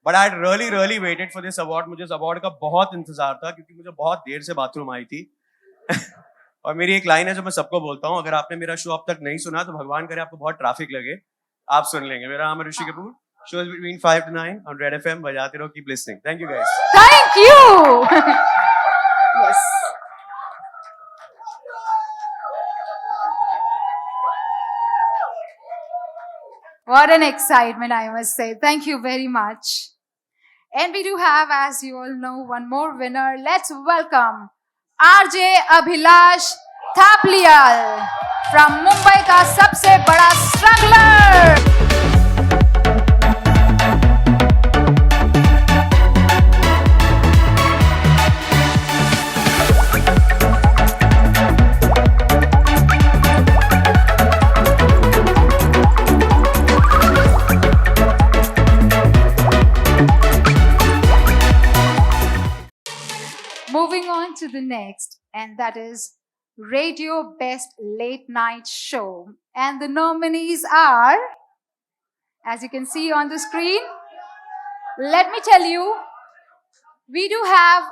K: But I really waited for this award. मुझे इस award का बहुत इंतजार था क्योंकि मुझे बहुत देर से बाथरूम आई थी. और मेरी एक लाइन है जो मैं सबको बोलता हूँ. अगर आपने मेरा शो अब तक नहीं सुना तो भगवान करे आपको बहुत ट्रैफिक लगे. आप सुन लेंगे. मेरा नाम है Rishi Kapoor. Shows between 5 to 9 on Red FM. बजाते रहो. Keep listening. Thank you guys.
A: Thank you. Yes. What an excitement, I must say. Thank you very much. And we do have, as you all know, one more winner. Let's welcome RJ Abhilash Thaplial from Mumbai का सबसे बड़ा struggler. Moving on to the next, and that is Radio Best Late Night Show. And the nominees are, as you can see on the screen, Let me tell you, we do have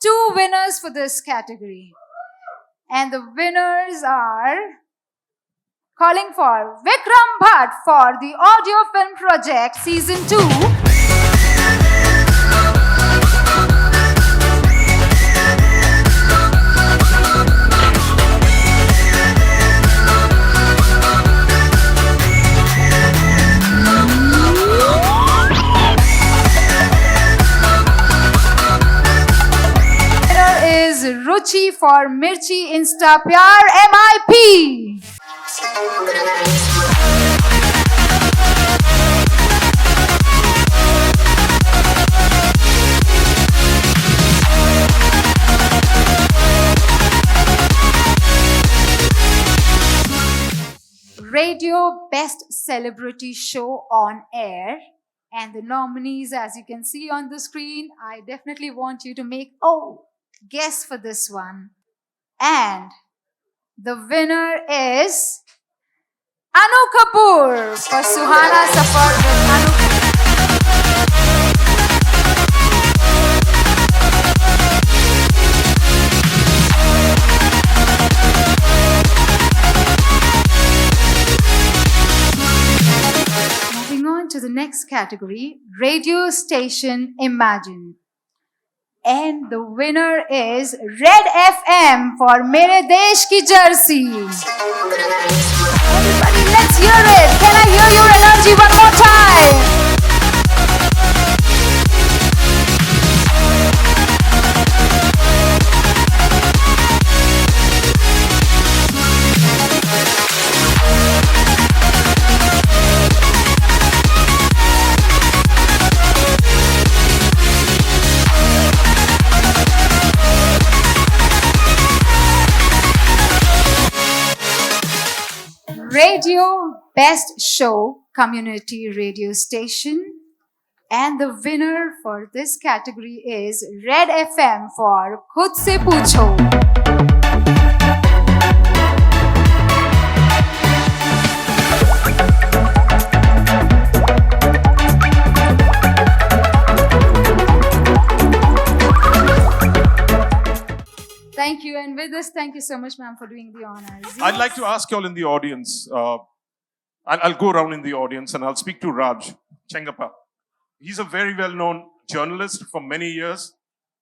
A: 2 winners for this category. And the winners are calling for Vikram Bhatt for the audio film project season 2. Is Ruchi for Mirchi Insta Pyar MIP. Radio Best Celebrity Show on Air. And the nominees, as you can see on the screen, I definitely want you to make guess for this one. And the winner is Anu Kapoor for Suhana Safar with Anu Kapoor. Moving on to the next category, Radio Station Imagine. And the winner is Red FM for Mere Desh Ki Jersey. Everybody, let's hear it. Can I hear your energy one more time? Radio Best Show Community Radio Station. And the winner for this category is Red FM for Khud Se Poocho. Thank you. And with this, thank you so much, ma'am, for doing the honors.
B: I'd like to ask you all in the audience, I'll go around in the audience and I'll speak to Raj Chengappa. He's a very well-known journalist for many years.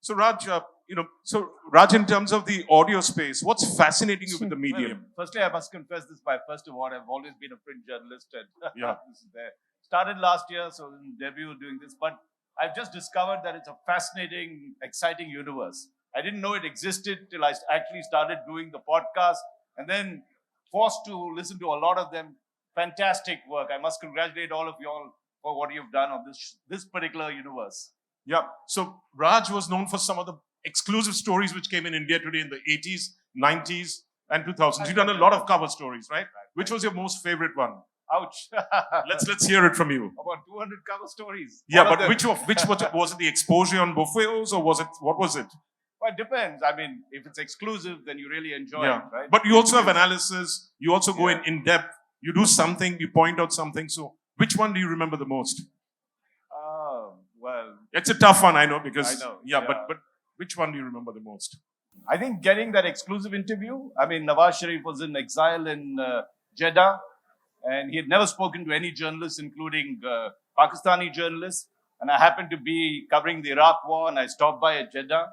B: So Raj, Raj, in terms of the audio space, what's fascinating you with the medium?
C: Well, firstly, I must confess this is my first award. I've always been a print journalist, and
B: Yeah.
C: this is there. Started last year, so in debut doing this, but I've just discovered that it's a fascinating, exciting universe. I didn't know it existed till I actually started doing the podcast, and then forced to listen to a lot of them. Fantastic work. I must congratulate all of you all for what you've done on this particular universe.
B: Yeah. So Raj was known for some of the exclusive stories which came in India today in the 80s, 90s, and 2000s. You've done a lot of cover stories, right? Which was your most favorite one?
C: Ouch.
B: Let's hear it from you.
C: About 200 cover stories.
B: Yeah,
C: All of
B: but
C: them.
B: which was it the exposure on buffets or what was it?
C: Well, it depends. I mean, if it's exclusive, then you really enjoy it, right?
B: But you also have analysis. You also go in depth. You do something. You point out something. So which one do you remember the most?
C: Well,
B: It's a tough one, I know, because
C: I know,
B: yeah,
C: yeah.
B: But which one do you remember the most?
C: I think getting that exclusive interview. I mean, Nawaz Sharif was in exile in Jeddah, and he had never spoken to any journalists, including Pakistani journalists. And I happened to be covering the Iraq War, and I stopped by at Jeddah,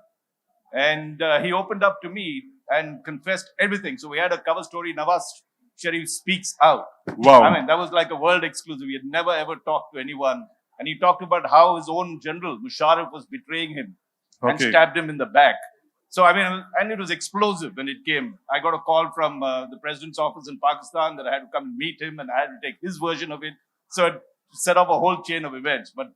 C: and he opened up to me and confessed everything. So we had a cover story, Nawaz Sharif speaks out.
B: Wow.
C: I mean, that was like a world exclusive. He had never ever talked to anyone. And he talked about how his own general, Musharraf, was betraying him and
B: Okay.
C: stabbed him in the back. So, I mean, and it was explosive when it came. I got a call from the president's office in Pakistan that I had to come and meet him, and I had to take his version of it. So it set off a whole chain of events. But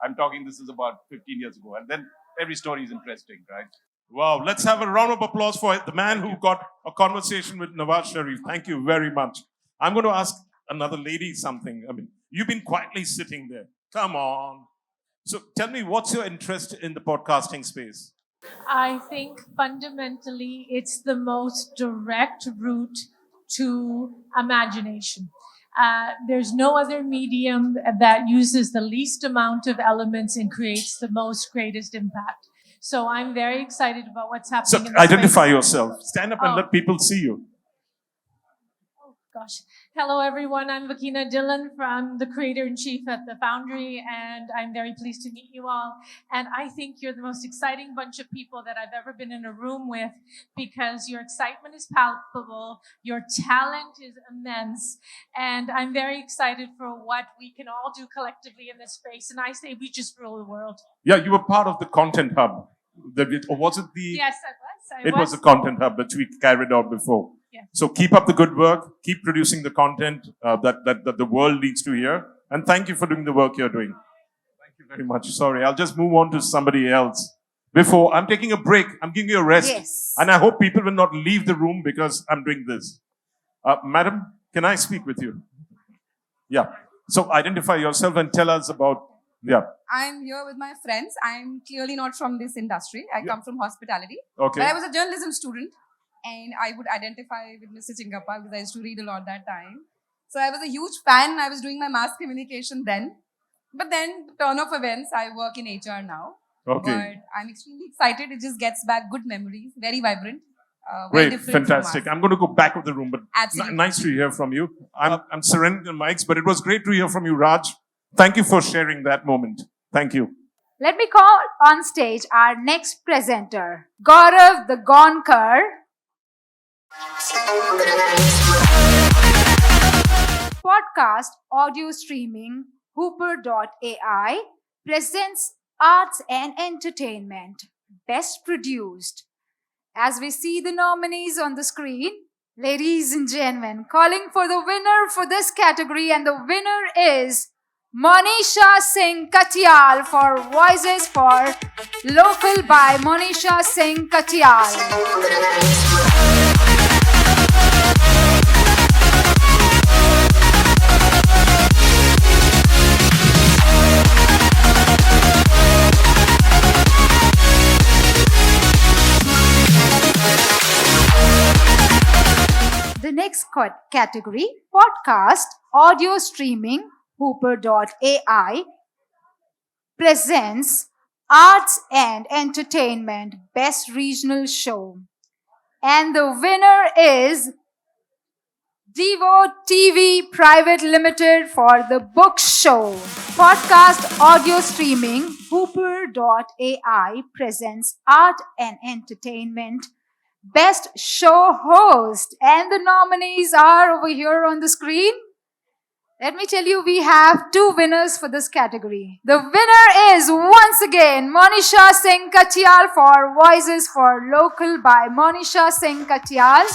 C: I'm talking, this is about 15 years ago. And then every story is interesting, right?
B: Wow. Let's have a round of applause for the man who got a conversation with Nawaz Sharif. Thank you very much. I'm going to ask another lady something. I mean, you've been quietly sitting there. Come on. So tell me, what's your interest in the podcasting space?
L: I think fundamentally it's the most direct route to imagination. There's no other medium that uses the least amount of elements and creates the most greatest impact. So I'm very excited about what's
B: So
L: happening in this
B: identify
L: space.
B: yourself. Stand up and
L: Oh.
B: let people see you.
L: Gosh. Hello, everyone. I'm Vakina Dillon from the Creator-in-Chief at the Foundry, and I'm very pleased to meet you all. And I think you're the most exciting bunch of people that I've ever been in a room with because your excitement is palpable, your talent is immense, and I'm very excited for what we can all do collectively in this space. And I say we just rule the world.
B: Yeah, you were part of the content hub. Or was it the...
L: Yes, I was.
B: It was the content hub that we carried out before.
L: Yeah.
B: So keep up the good work. Keep producing the content that the world needs to hear. And thank you for doing the work you're doing. Thank you very much. Sorry, I'll just move on to somebody else. Before, I'm taking a break. I'm giving you a rest.
A: Yes.
B: And I hope people will not leave the room because I'm doing this. Madam, can I speak with you? Yeah. So identify yourself and tell us about... Yeah.
M: I'm here with my friends. I'm clearly not from this industry. I come from hospitality.
B: Okay.
M: But I was a journalism student and I would identify with Mr. Chingappa because I used to read a lot that time. So I was a huge fan. I was doing my mass communication then. But then, turn of events, I work in HR now.
B: Okay.
M: But I'm extremely excited. It just gets back good memories. Very vibrant. Very
B: Great,
M: different
B: fantastic.
M: from us.
B: I'm going to go back of the room, but
M: Absolutely.
B: nice to hear from you. I'm surrendering the mics, but it was great to hear from you, Raj. Thank you for sharing that moment. Thank you.
A: Let me call on stage our next presenter, Gaurav the Gonkar. Podcast audio streaming Hooper.ai presents Arts and Entertainment Best Produced. As we see the nominees on the screen, ladies and gentlemen, calling for the winner for this category, and the winner is Monisha Singh Katyal for Voices for Local by Monisha Singh Katyal. The next category, podcast audio streaming Hooper.ai presents Arts and Entertainment Best Regional Show. And the winner is Devo TV Private Limited for the Book Show. Podcast audio streaming Hooper.ai presents Art and Entertainment Best Show Host. And the nominees are over here on the screen. Let me tell you, we have two winners for this category. The winner is once again Monisha Singh Katyal for Voices for Local by Monisha Singh Katyal.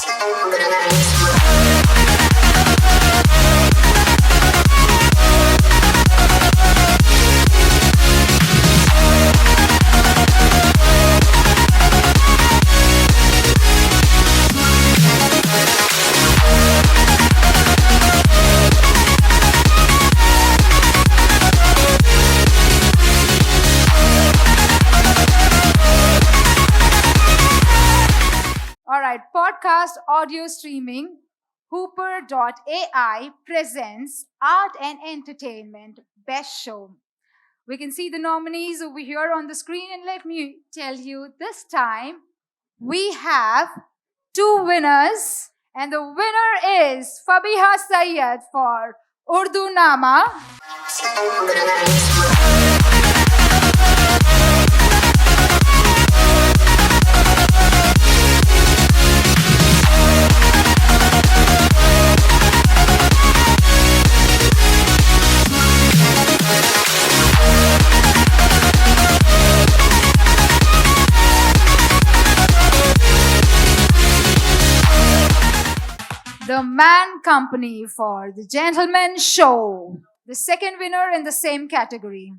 A: Alright, podcast audio streaming Hooper.ai presents Art and Entertainment Best Show. We can see the nominees over here on the screen, and let me tell you, this time we have two winners, and the winner is Fabiha Syed for Urdu Nama. The Man Company for The Gentleman Show, the second winner in the same category.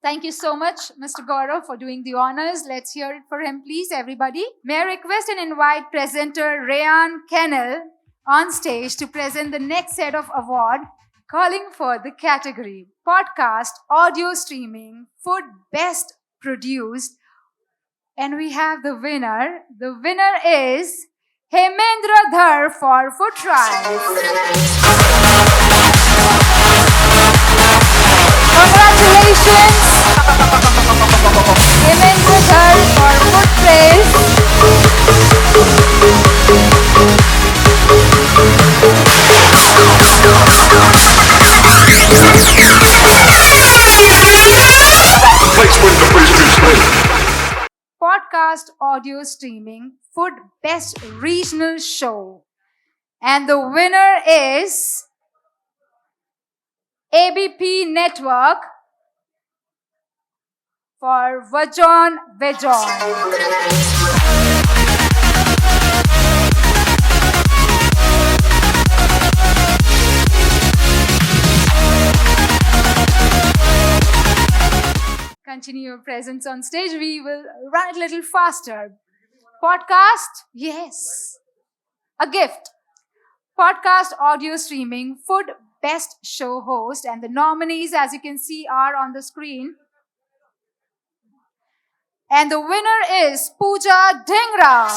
A: Thank you so much, Mr. Gaurav, for doing the honors. Let's hear it for him, please, everybody. May I request and invite presenter Rayan Kennel on stage to present the next set of award, calling for the category Podcast Audio Streaming Food Best Produced. And we have the winner. The winner is Hemendra Dhar for food trials. Congratulations, Hemendra Dhar for food praise. Podcast audio streaming food best regional show. And the winner is ABP Network for Vajon Vajon. Continue your presence on stage. We will run it a little faster. Podcast, yes. A gift. Podcast audio streaming food best show host, and the nominees, as you can see, are on the screen. And the winner is Pooja Dhingra.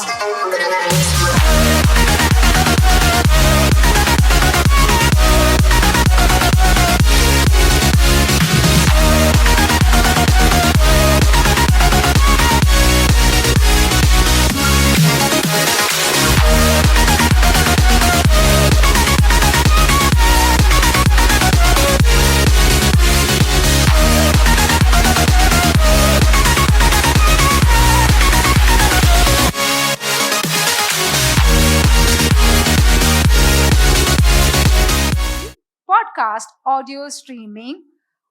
A: Podcast audio streaming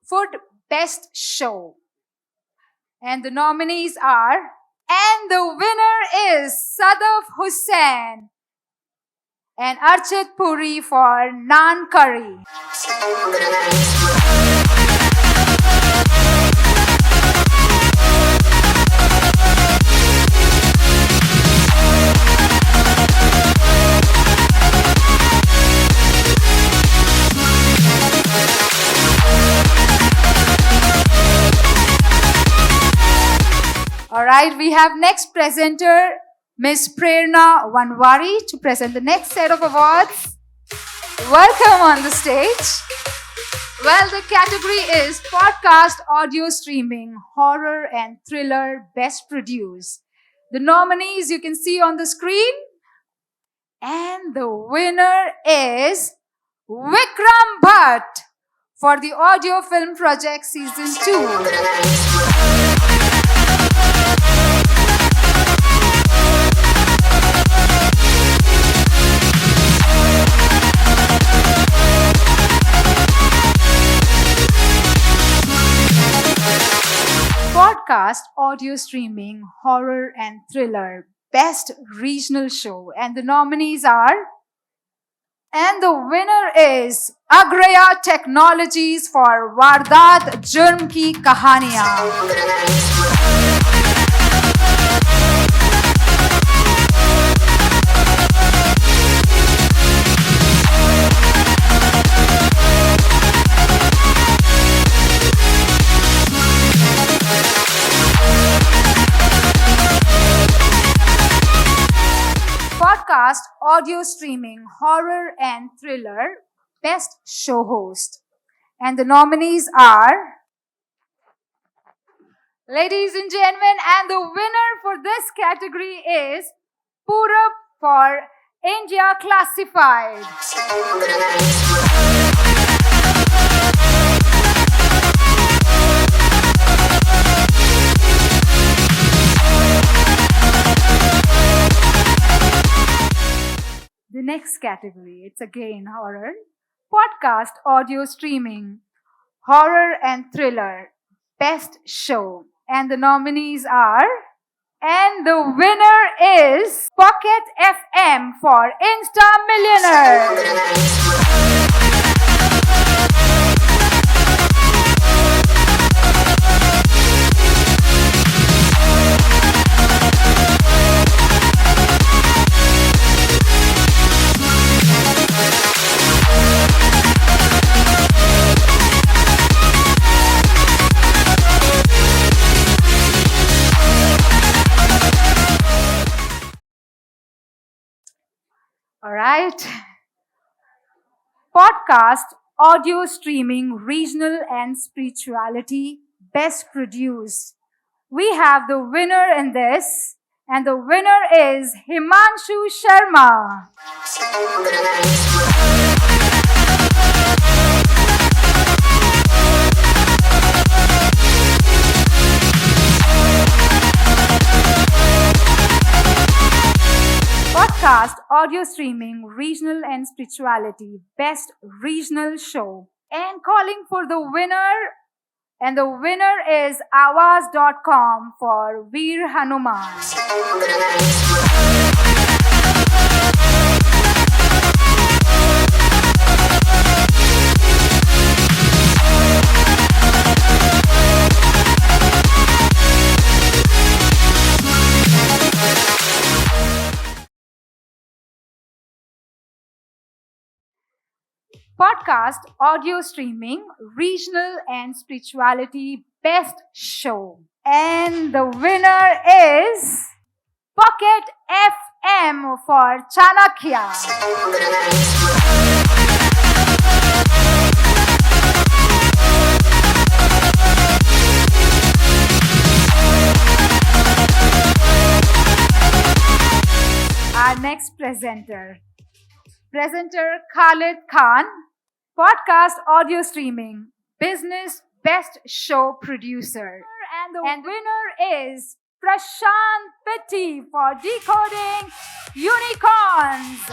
A: food best show. And the nominees are, and the winner is Sadaf Hussain and Archit Puri for naan curry. Alright, we have next presenter, Miss Prerna Wanwari, to present the next set of awards. Welcome on the stage. Well, the category is Podcast Audio Streaming, Horror and Thriller Best Produced. The nominees you can see on the screen. And the winner is Vikram Bhatt for the Audio Film Project Season 2. Podcast audio streaming horror and thriller best regional show, and the nominees are, and the winner is Agraya Technologies for Vardat Jurm Ki Kahaniyan. Podcast audio streaming horror and thriller best show host, and the nominees are, ladies and gentlemen, and the winner for this category is Purab for India Classified. The next category, it's again horror. Podcast audio streaming, horror and thriller, best show. And the nominees are, and the winner is Pocket FM for Insta Millionaire. All right. Podcast, audio streaming, regional and spirituality, best produced. We have the winner in this, and the winner is Himanshu Sharma. Podcast, audio streaming, regional and spirituality, best regional show. And calling for the winner, and the winner is Awaz.com for Veer Hanuman. Podcast, audio streaming, regional and spirituality, best show. And the winner is Pocket FM for Chanakya. Our next presenter Khalid Khan, podcast, audio streaming, business, best show producer. And the winner is Prashant Pitti for decoding unicorns.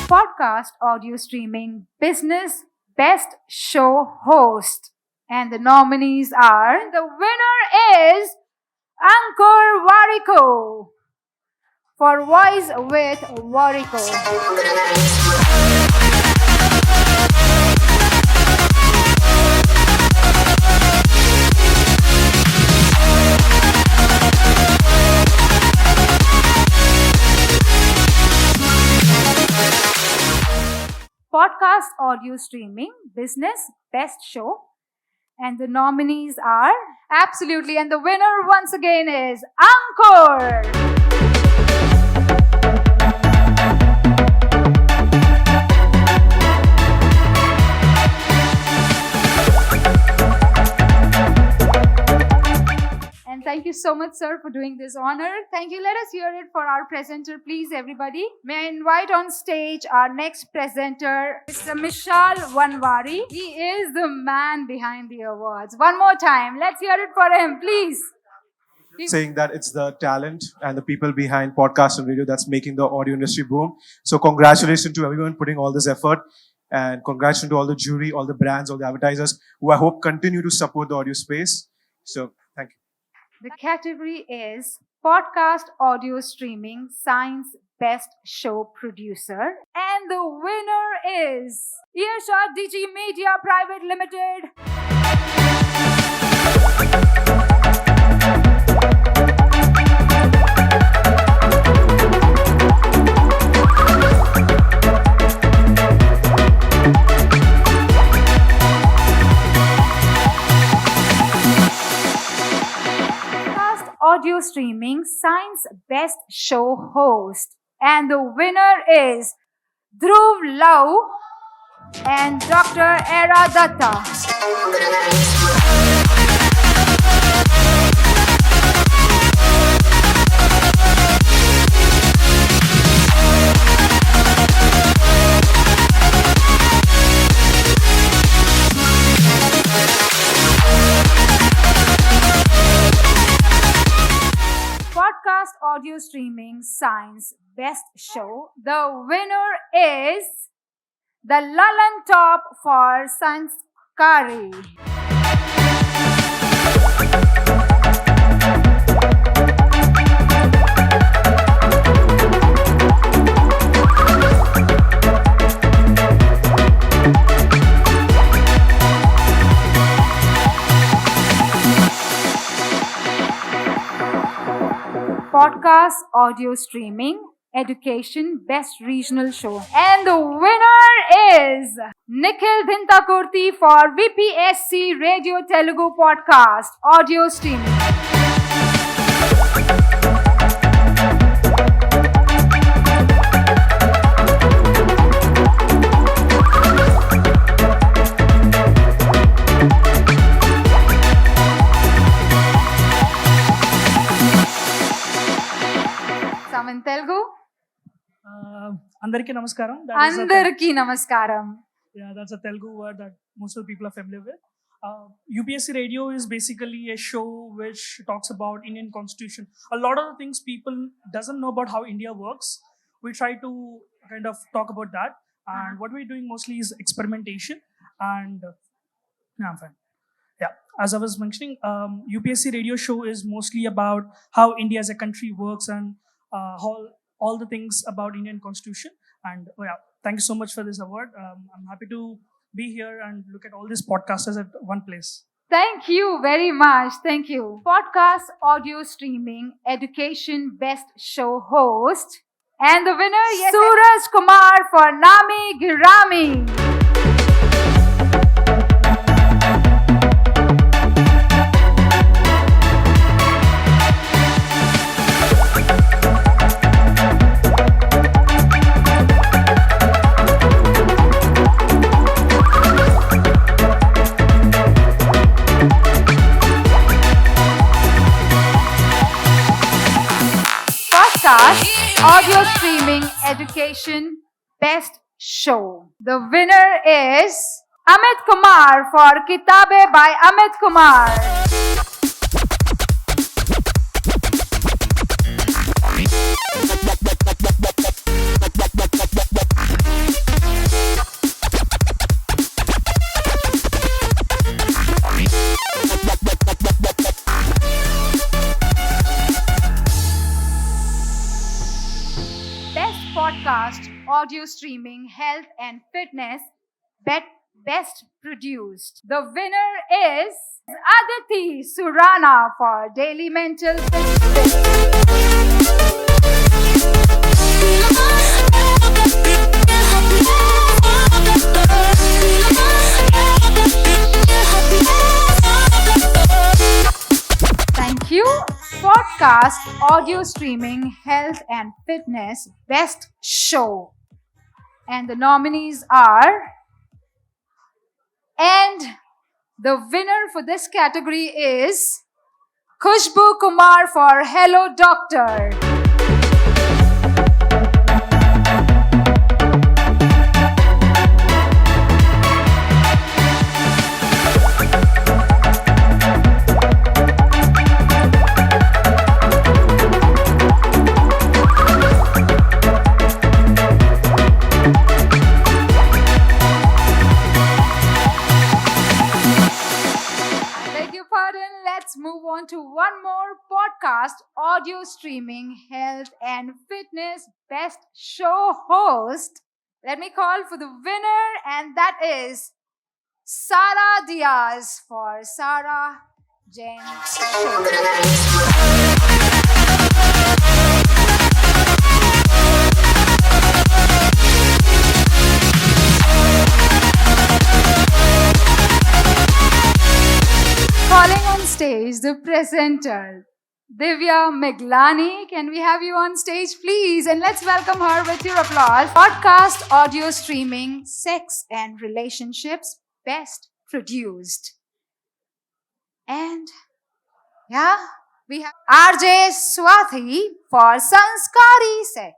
A: Podcast, audio streaming, business, best show host. And the nominees are, the winner is Ankur Wariko for Voice with Wariko. Podcast, audio streaming, business, best show. And the nominees are, absolutely, and the winner once again is Ankur. And thank you so much, sir, for doing this honor. Thank you. Let us hear it for our presenter, please, everybody. May I invite on stage our next presenter, Mr. Mishal Wanwari. He is the man behind the awards. One more time. Let's hear it for him, please.
N: Saying that it's the talent and the people behind podcast and radio that's making the audio industry boom. So congratulations to everyone putting all this effort, and congratulations to all the jury, all the brands, all the advertisers who I hope continue to support the audio space. So thank you.
A: The category is podcast, audio streaming, science, best show producer. And the winner is Earshot DG Media Private Limited. Audio streaming, science best show host. And the winner is Dhruv Lau and Dr. Era Datta. Podcast, audio streaming, science, best show. The winner is the Lalan Top for Sanskari. podcast audio streaming education best regional show. And the winner is Nikhil Dhintakurti for VPSC Radio Telugu podcast audio streaming. Some in Telugu.
O: Andariki namaskaram.
A: Andarki namaskaram.
O: Yeah, that's a Telugu word that most of the people are familiar with. UPSC Radio is basically a show which talks about Indian Constitution. A lot of the things people doesn't know about how India works. We try to kind of talk about that. And what we're doing mostly is experimentation. And yeah, I'm fine. Yeah, as I was mentioning, UPSC Radio show is mostly about how India as a country works and all the things about Indian Constitution. And yeah, thank you so much for this award. I'm happy to be here and look at all these podcasters at one place.
A: Thank you very much. Thank you. Podcast audio streaming education best show host. And the winner, yes, Suraj Kumar for Nami Girami. Audio streaming education best show. The winner is Amit Kumar for Kitabe by Amit Kumar. Podcast, audio streaming, health and fitness, best produced. The winner is Aditi Surana for Daily Mental Thank you. Podcast, audio streaming, health and fitness, best show. And the nominees are, and the winner for this category is Khushbu Kumar for Hello Doctor. Let's move on to one more podcast audio streaming health and fitness best show host. Let me call for the winner, and that is Sarah Diaz for Sarah Jen Show. Calling on stage the presenter, Divya Meglani. Can we have you on stage, please? And let's welcome her with your applause. Podcast, audio streaming, sex and relationships, best produced. And yeah, we have RJ Swathi for Sanskari Sex.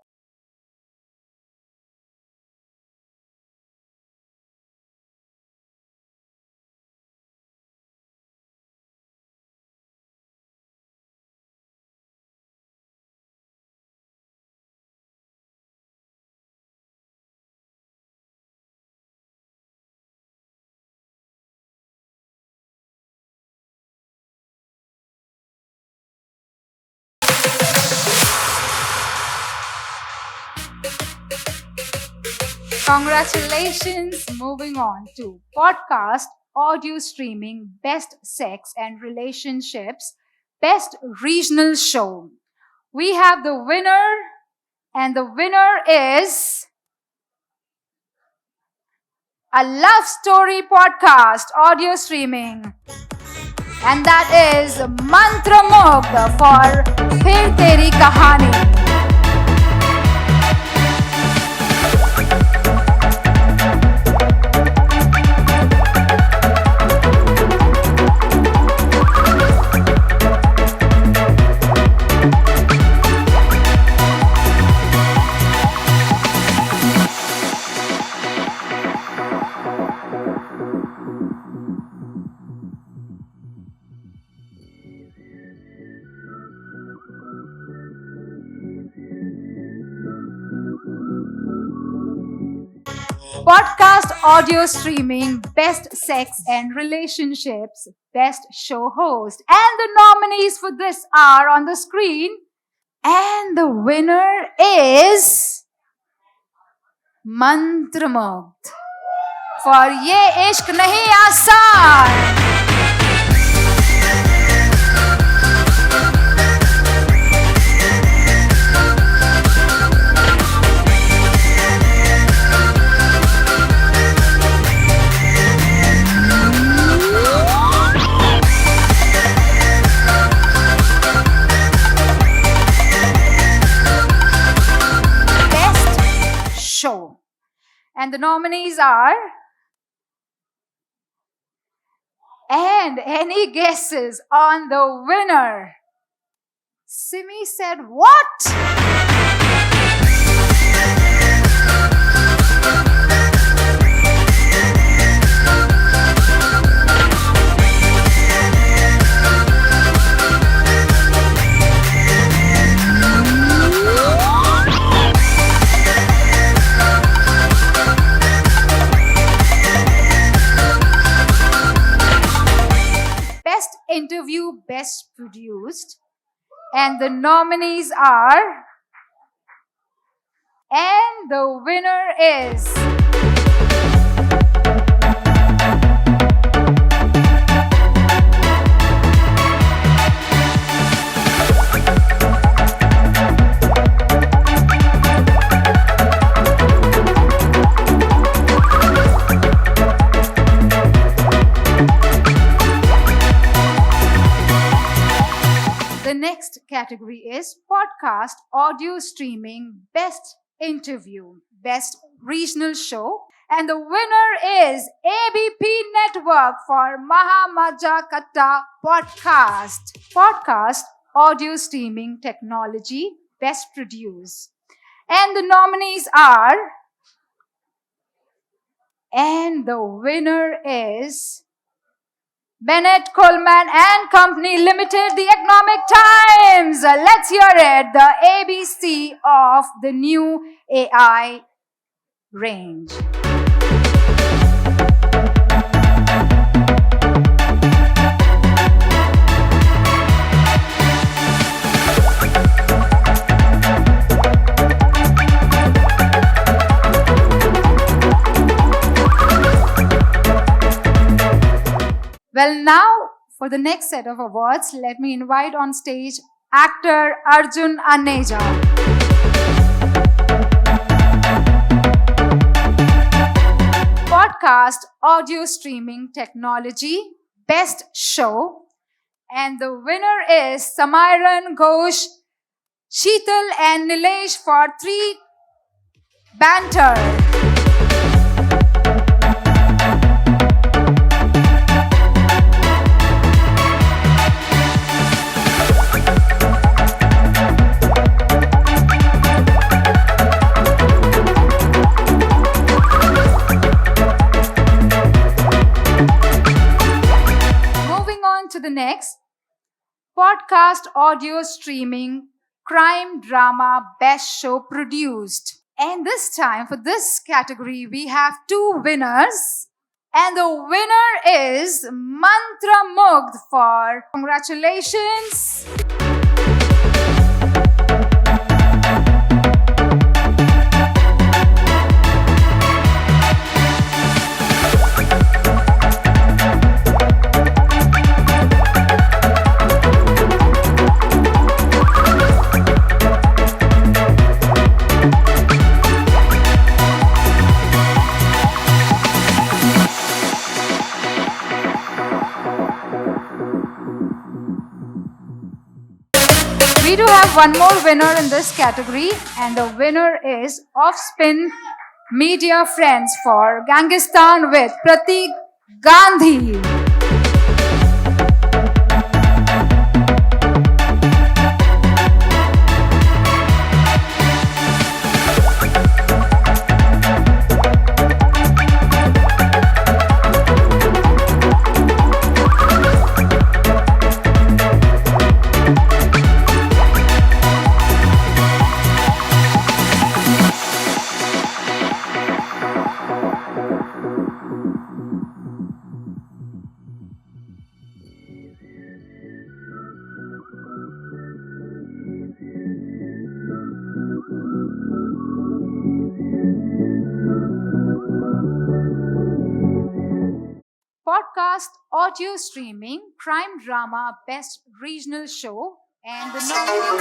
A: Congratulations. Moving on to podcast, audio streaming, best sex and relationships, best regional show. we have the winner, and the winner is a love story podcast audio streaming. And that is Mantra Mugdha for Phir Teri Kahani. Podcast audio streaming, best sex and relationships, best show host. And the nominees for this are on the screen. And the winner is Mantramugdha for Ye Ishq Nahi Aasan. Show. And the nominees are, and any guesses on the winner? Simi said what? Interview best produced, and the nominees are, and the winner is category is podcast audio streaming best interview best regional show, and the winner is ABP Network for Mahamaja Katta podcast audio streaming technology best produce. And the nominees are, and the winner is Bennett Coleman and Company Limited, the Economic Times. Let's hear it. The ABC of the new AI range. Well, now for the next set of awards, let me invite on stage actor Arjun Aneja. Podcast audio streaming technology best show, and the winner is Samairan Ghosh, Sheetal and Nilesh for 3 Banter. To the next, podcast audio streaming crime drama best show produced. And this time for this category we have 2 winners, and the winner is Mantra Mugdha for congratulations. We do have one more winner in this category, and the winner is Offspin Media Friends for Gangistan with Pratik Gandhi. Podcast audio streaming crime drama best regional show, and the nominees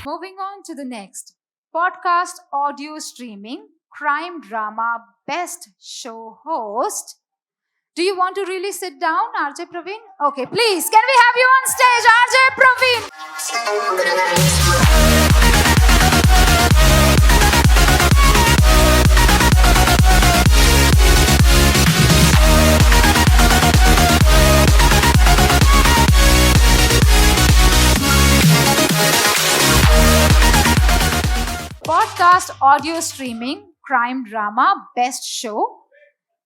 A: Moving on to the next. Podcast audio streaming crime drama best show host. Do you want to really sit down, RJ Praveen? Okay, please, can we have you on stage, RJ Podcast audio streaming crime drama best show,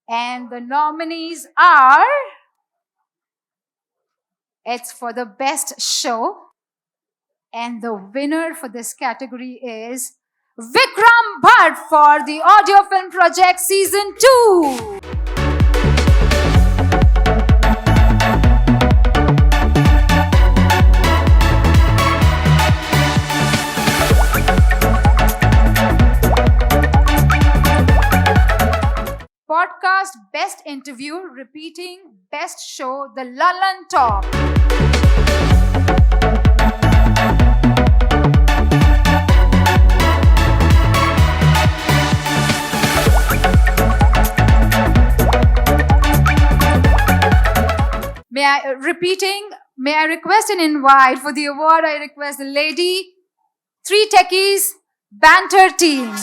A: and the nominees are, it's for the best show, and the winner for this category is Vikram Bhatt for the audio film project season 2. Podcast best interview repeating best show the Lalan Talk. May I request an invite for the award? I request the lady, 3 Techies Banter Team.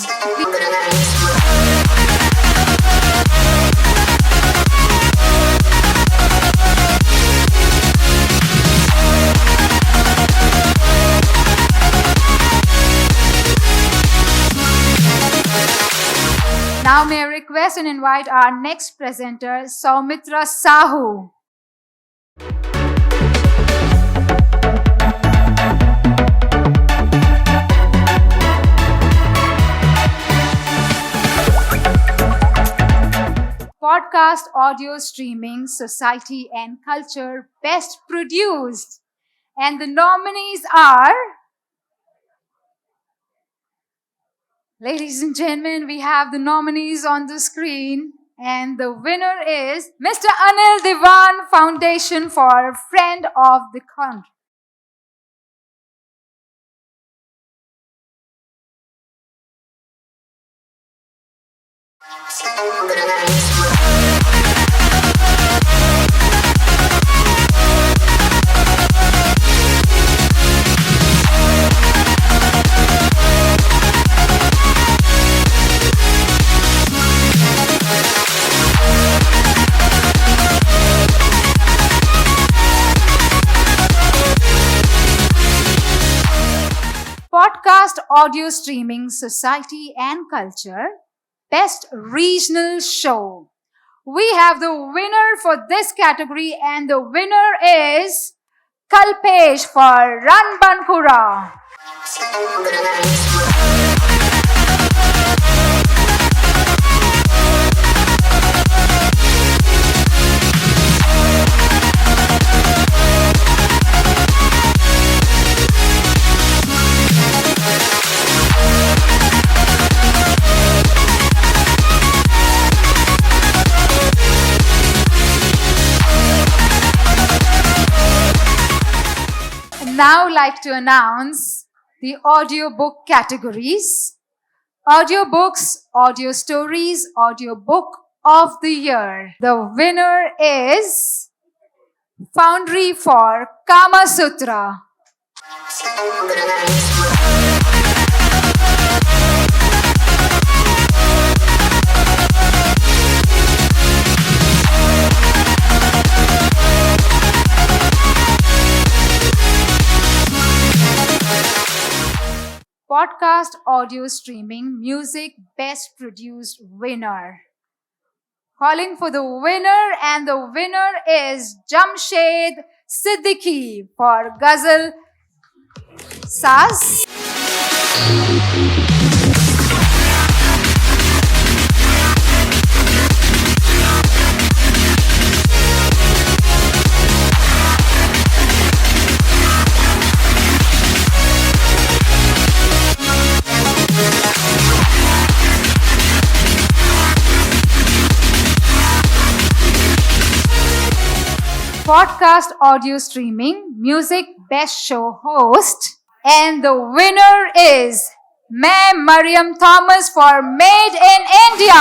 A: Now may I request and invite our next presenter, Soumitra Sahu. Podcast audio streaming society and culture best produced, and the nominees are, ladies and gentlemen, we have the nominees on the screen, and the winner is Mr. Anil Diwan Foundation for Friend of the Country. Podcast audio streaming society and culture best regional show. We have the winner for this category, and the winner is Kalpesh for Ranbankura. now like to announce the audiobook categories. Audiobooks, audio stories, audiobook of the year. The winner is Foundry for Kama Sutra. Podcast audio streaming music best produced winner. Calling for the winner, and the winner is Jamshed Siddiqui for Ghazal Saz. Podcast audio streaming music best show host, and the winner is Ma'am Mariam Thomas for Made in India.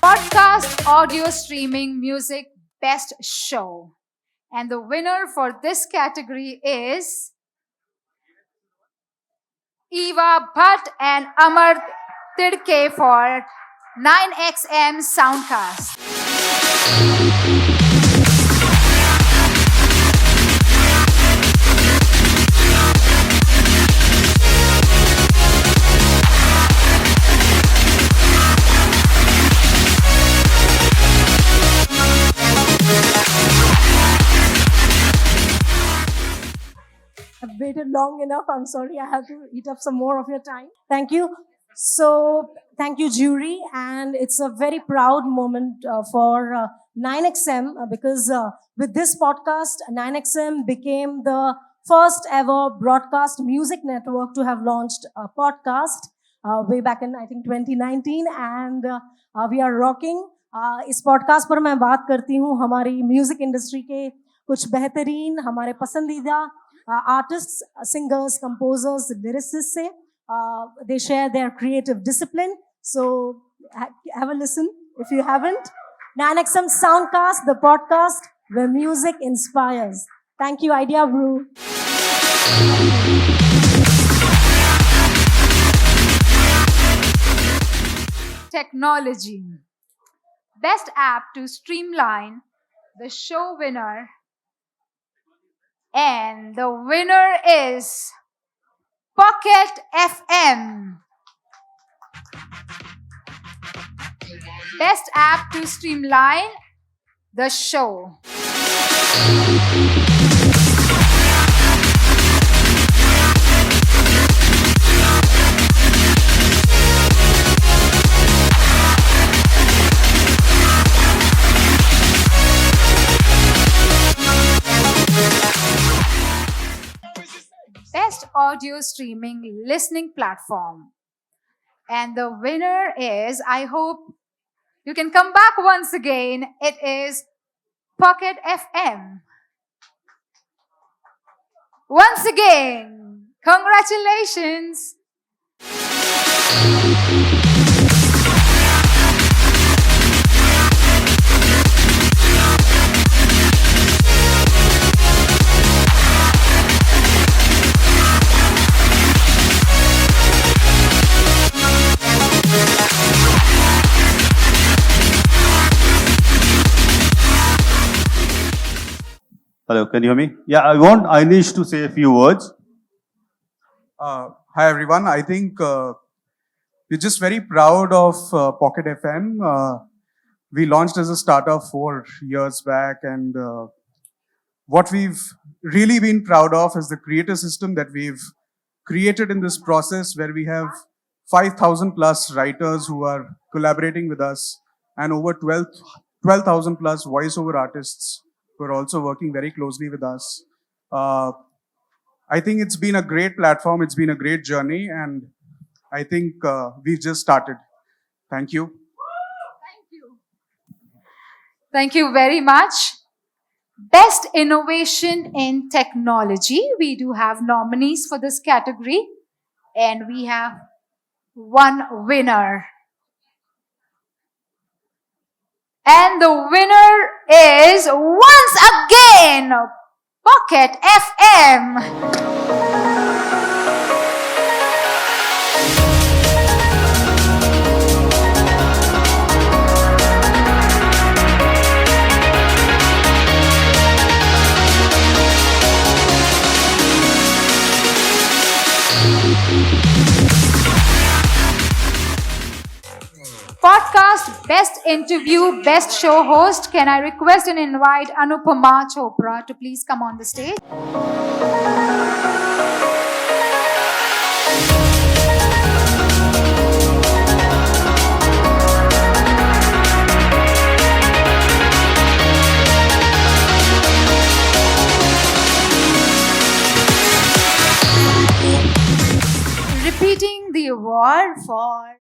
A: Podcast audio streaming music best show, and the winner for this category is Eva Bhatt and Amar Tidke for 9XM Soundcast.
P: I've waited long enough. I'm sorry. I have to eat up some more of your time. Thank you. So, thank you, jury. And it's a very proud moment for 9XM because with this podcast, 9XM became the first ever broadcast music network to have launched a podcast way back in, I think, 2019. And we are rocking. इस podcast पर मैं बात करती हूँ हमारी music industry के कुछ बेहतरीन हमारे पसंदीदा artists, singers, composers, lyricists say. They share their creative discipline. So have a listen if you haven't. 9XM Soundcast, the podcast where music inspires. Thank you, Idea Brew.
A: Technology. Best app to streamline the show winner. And the winner is Pocket FM. Best app to streamline the show. Best audio streaming listening platform. And the winner is, I hope you can come back once again, it is Pocket FM. Once again, congratulations.
Q: Hello, can you hear me? Yeah, I want Anish to say a few words.
R: Hi everyone. I think we're just very proud of Pocket FM. We launched as a startup 4 years back, and what we've really been proud of is the creator system that we've created in this process, where we have 5,000 plus writers who are collaborating with us and over 12,000 plus voiceover artists who are also working very closely with us. I think it's been a great platform. It's been a great journey, and I think we've just started. Thank you.
A: Thank you very much. Best Innovation in Technology. We do have nominees for this category, and we have one winner. And the winner is once again Pocket FM. Podcast Best Interview, Best Show Host. Can I request and invite Anupama Chopra to please come on the stage? Repeating the award for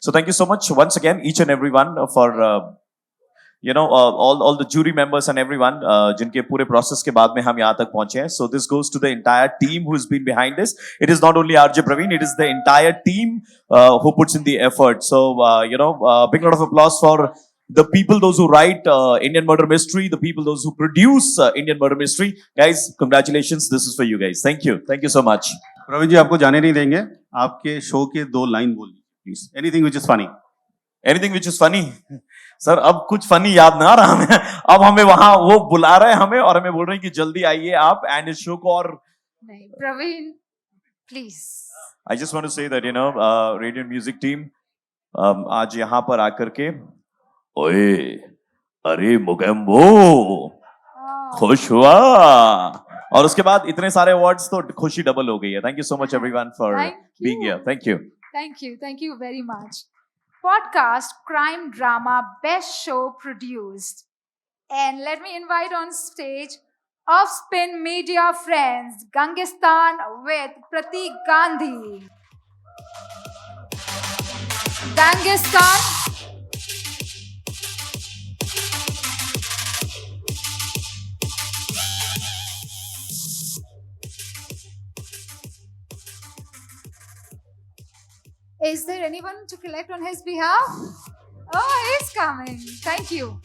C: So thank you so much once again, each and everyone, for all the jury members and everyone, जिनके पूरे process के बाद में हम यहाँ तक पहुंचे हैं. So this goes to the entire team who's been behind this. It is not only RJ Praveen, it is the entire team who puts in the effort. So big round of applause for the people, those who write Indian Murder Mystery, the people, those who produce Indian Murder Mystery. Guys, congratulations. This is for you guys. Thank you. Thank you so much.
Q: Praveen जी आपको जाने नहीं देंगे. आपके show के 2 line बोलिए please. Anything which is funny.
C: Anything which is funny. Sir अब कुछ funny याद ना आ रहा हमें. अब हमें वहां वो बुला रहे हैं हमें और हमें बोल रहे हैं कि जल्दी आइए आप एंड इस शो को. और
A: नहीं, Praveen please.
C: I just want to say that Radiant Music team आज यहाँ पर आकर के ओए अरे मुगम्बो खुश हुआ. और उसके बाद इतने सारे अवार्ड्स तो खुशी डबल हो गई है. Thank you so much everyone for being here. Thank you.
A: Thank you very much. Podcast Crime Drama Best Show Produced. And let me invite on stage Offspin Media Friends, Gangistan with Pratik Gandhi. Gangistan. Is there anyone to collect on his behalf? Oh, he's coming. Thank you.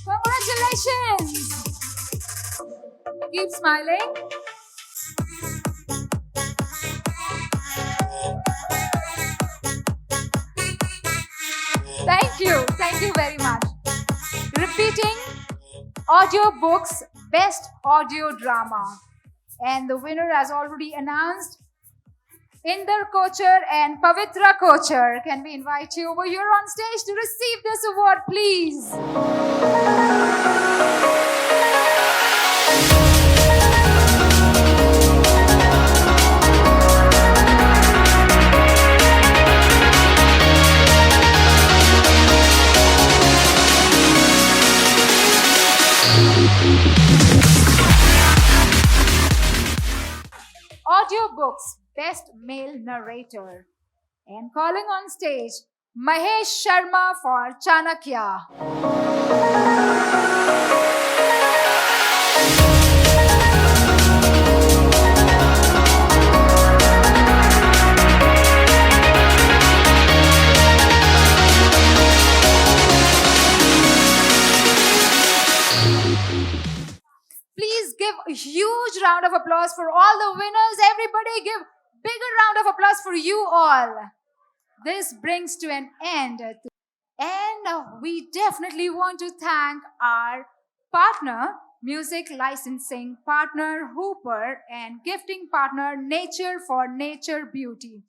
A: Congratulations. Keep smiling. Thank you very much. Repeating audiobooks Best Audio Drama. And the winner has already announced. Inder Kochar and Pavitra Kochar. Can we invite you over here on stage to receive this award, please? Audiobooks Best Male Narrator. And calling on stage, Mahesh Sharma for Chanakya. round of applause for all the winners. Everybody give bigger round of applause for you all. This brings to an end. And we definitely want to thank our partner, music licensing partner Hooper, and gifting partner Nature for Nature Beauty.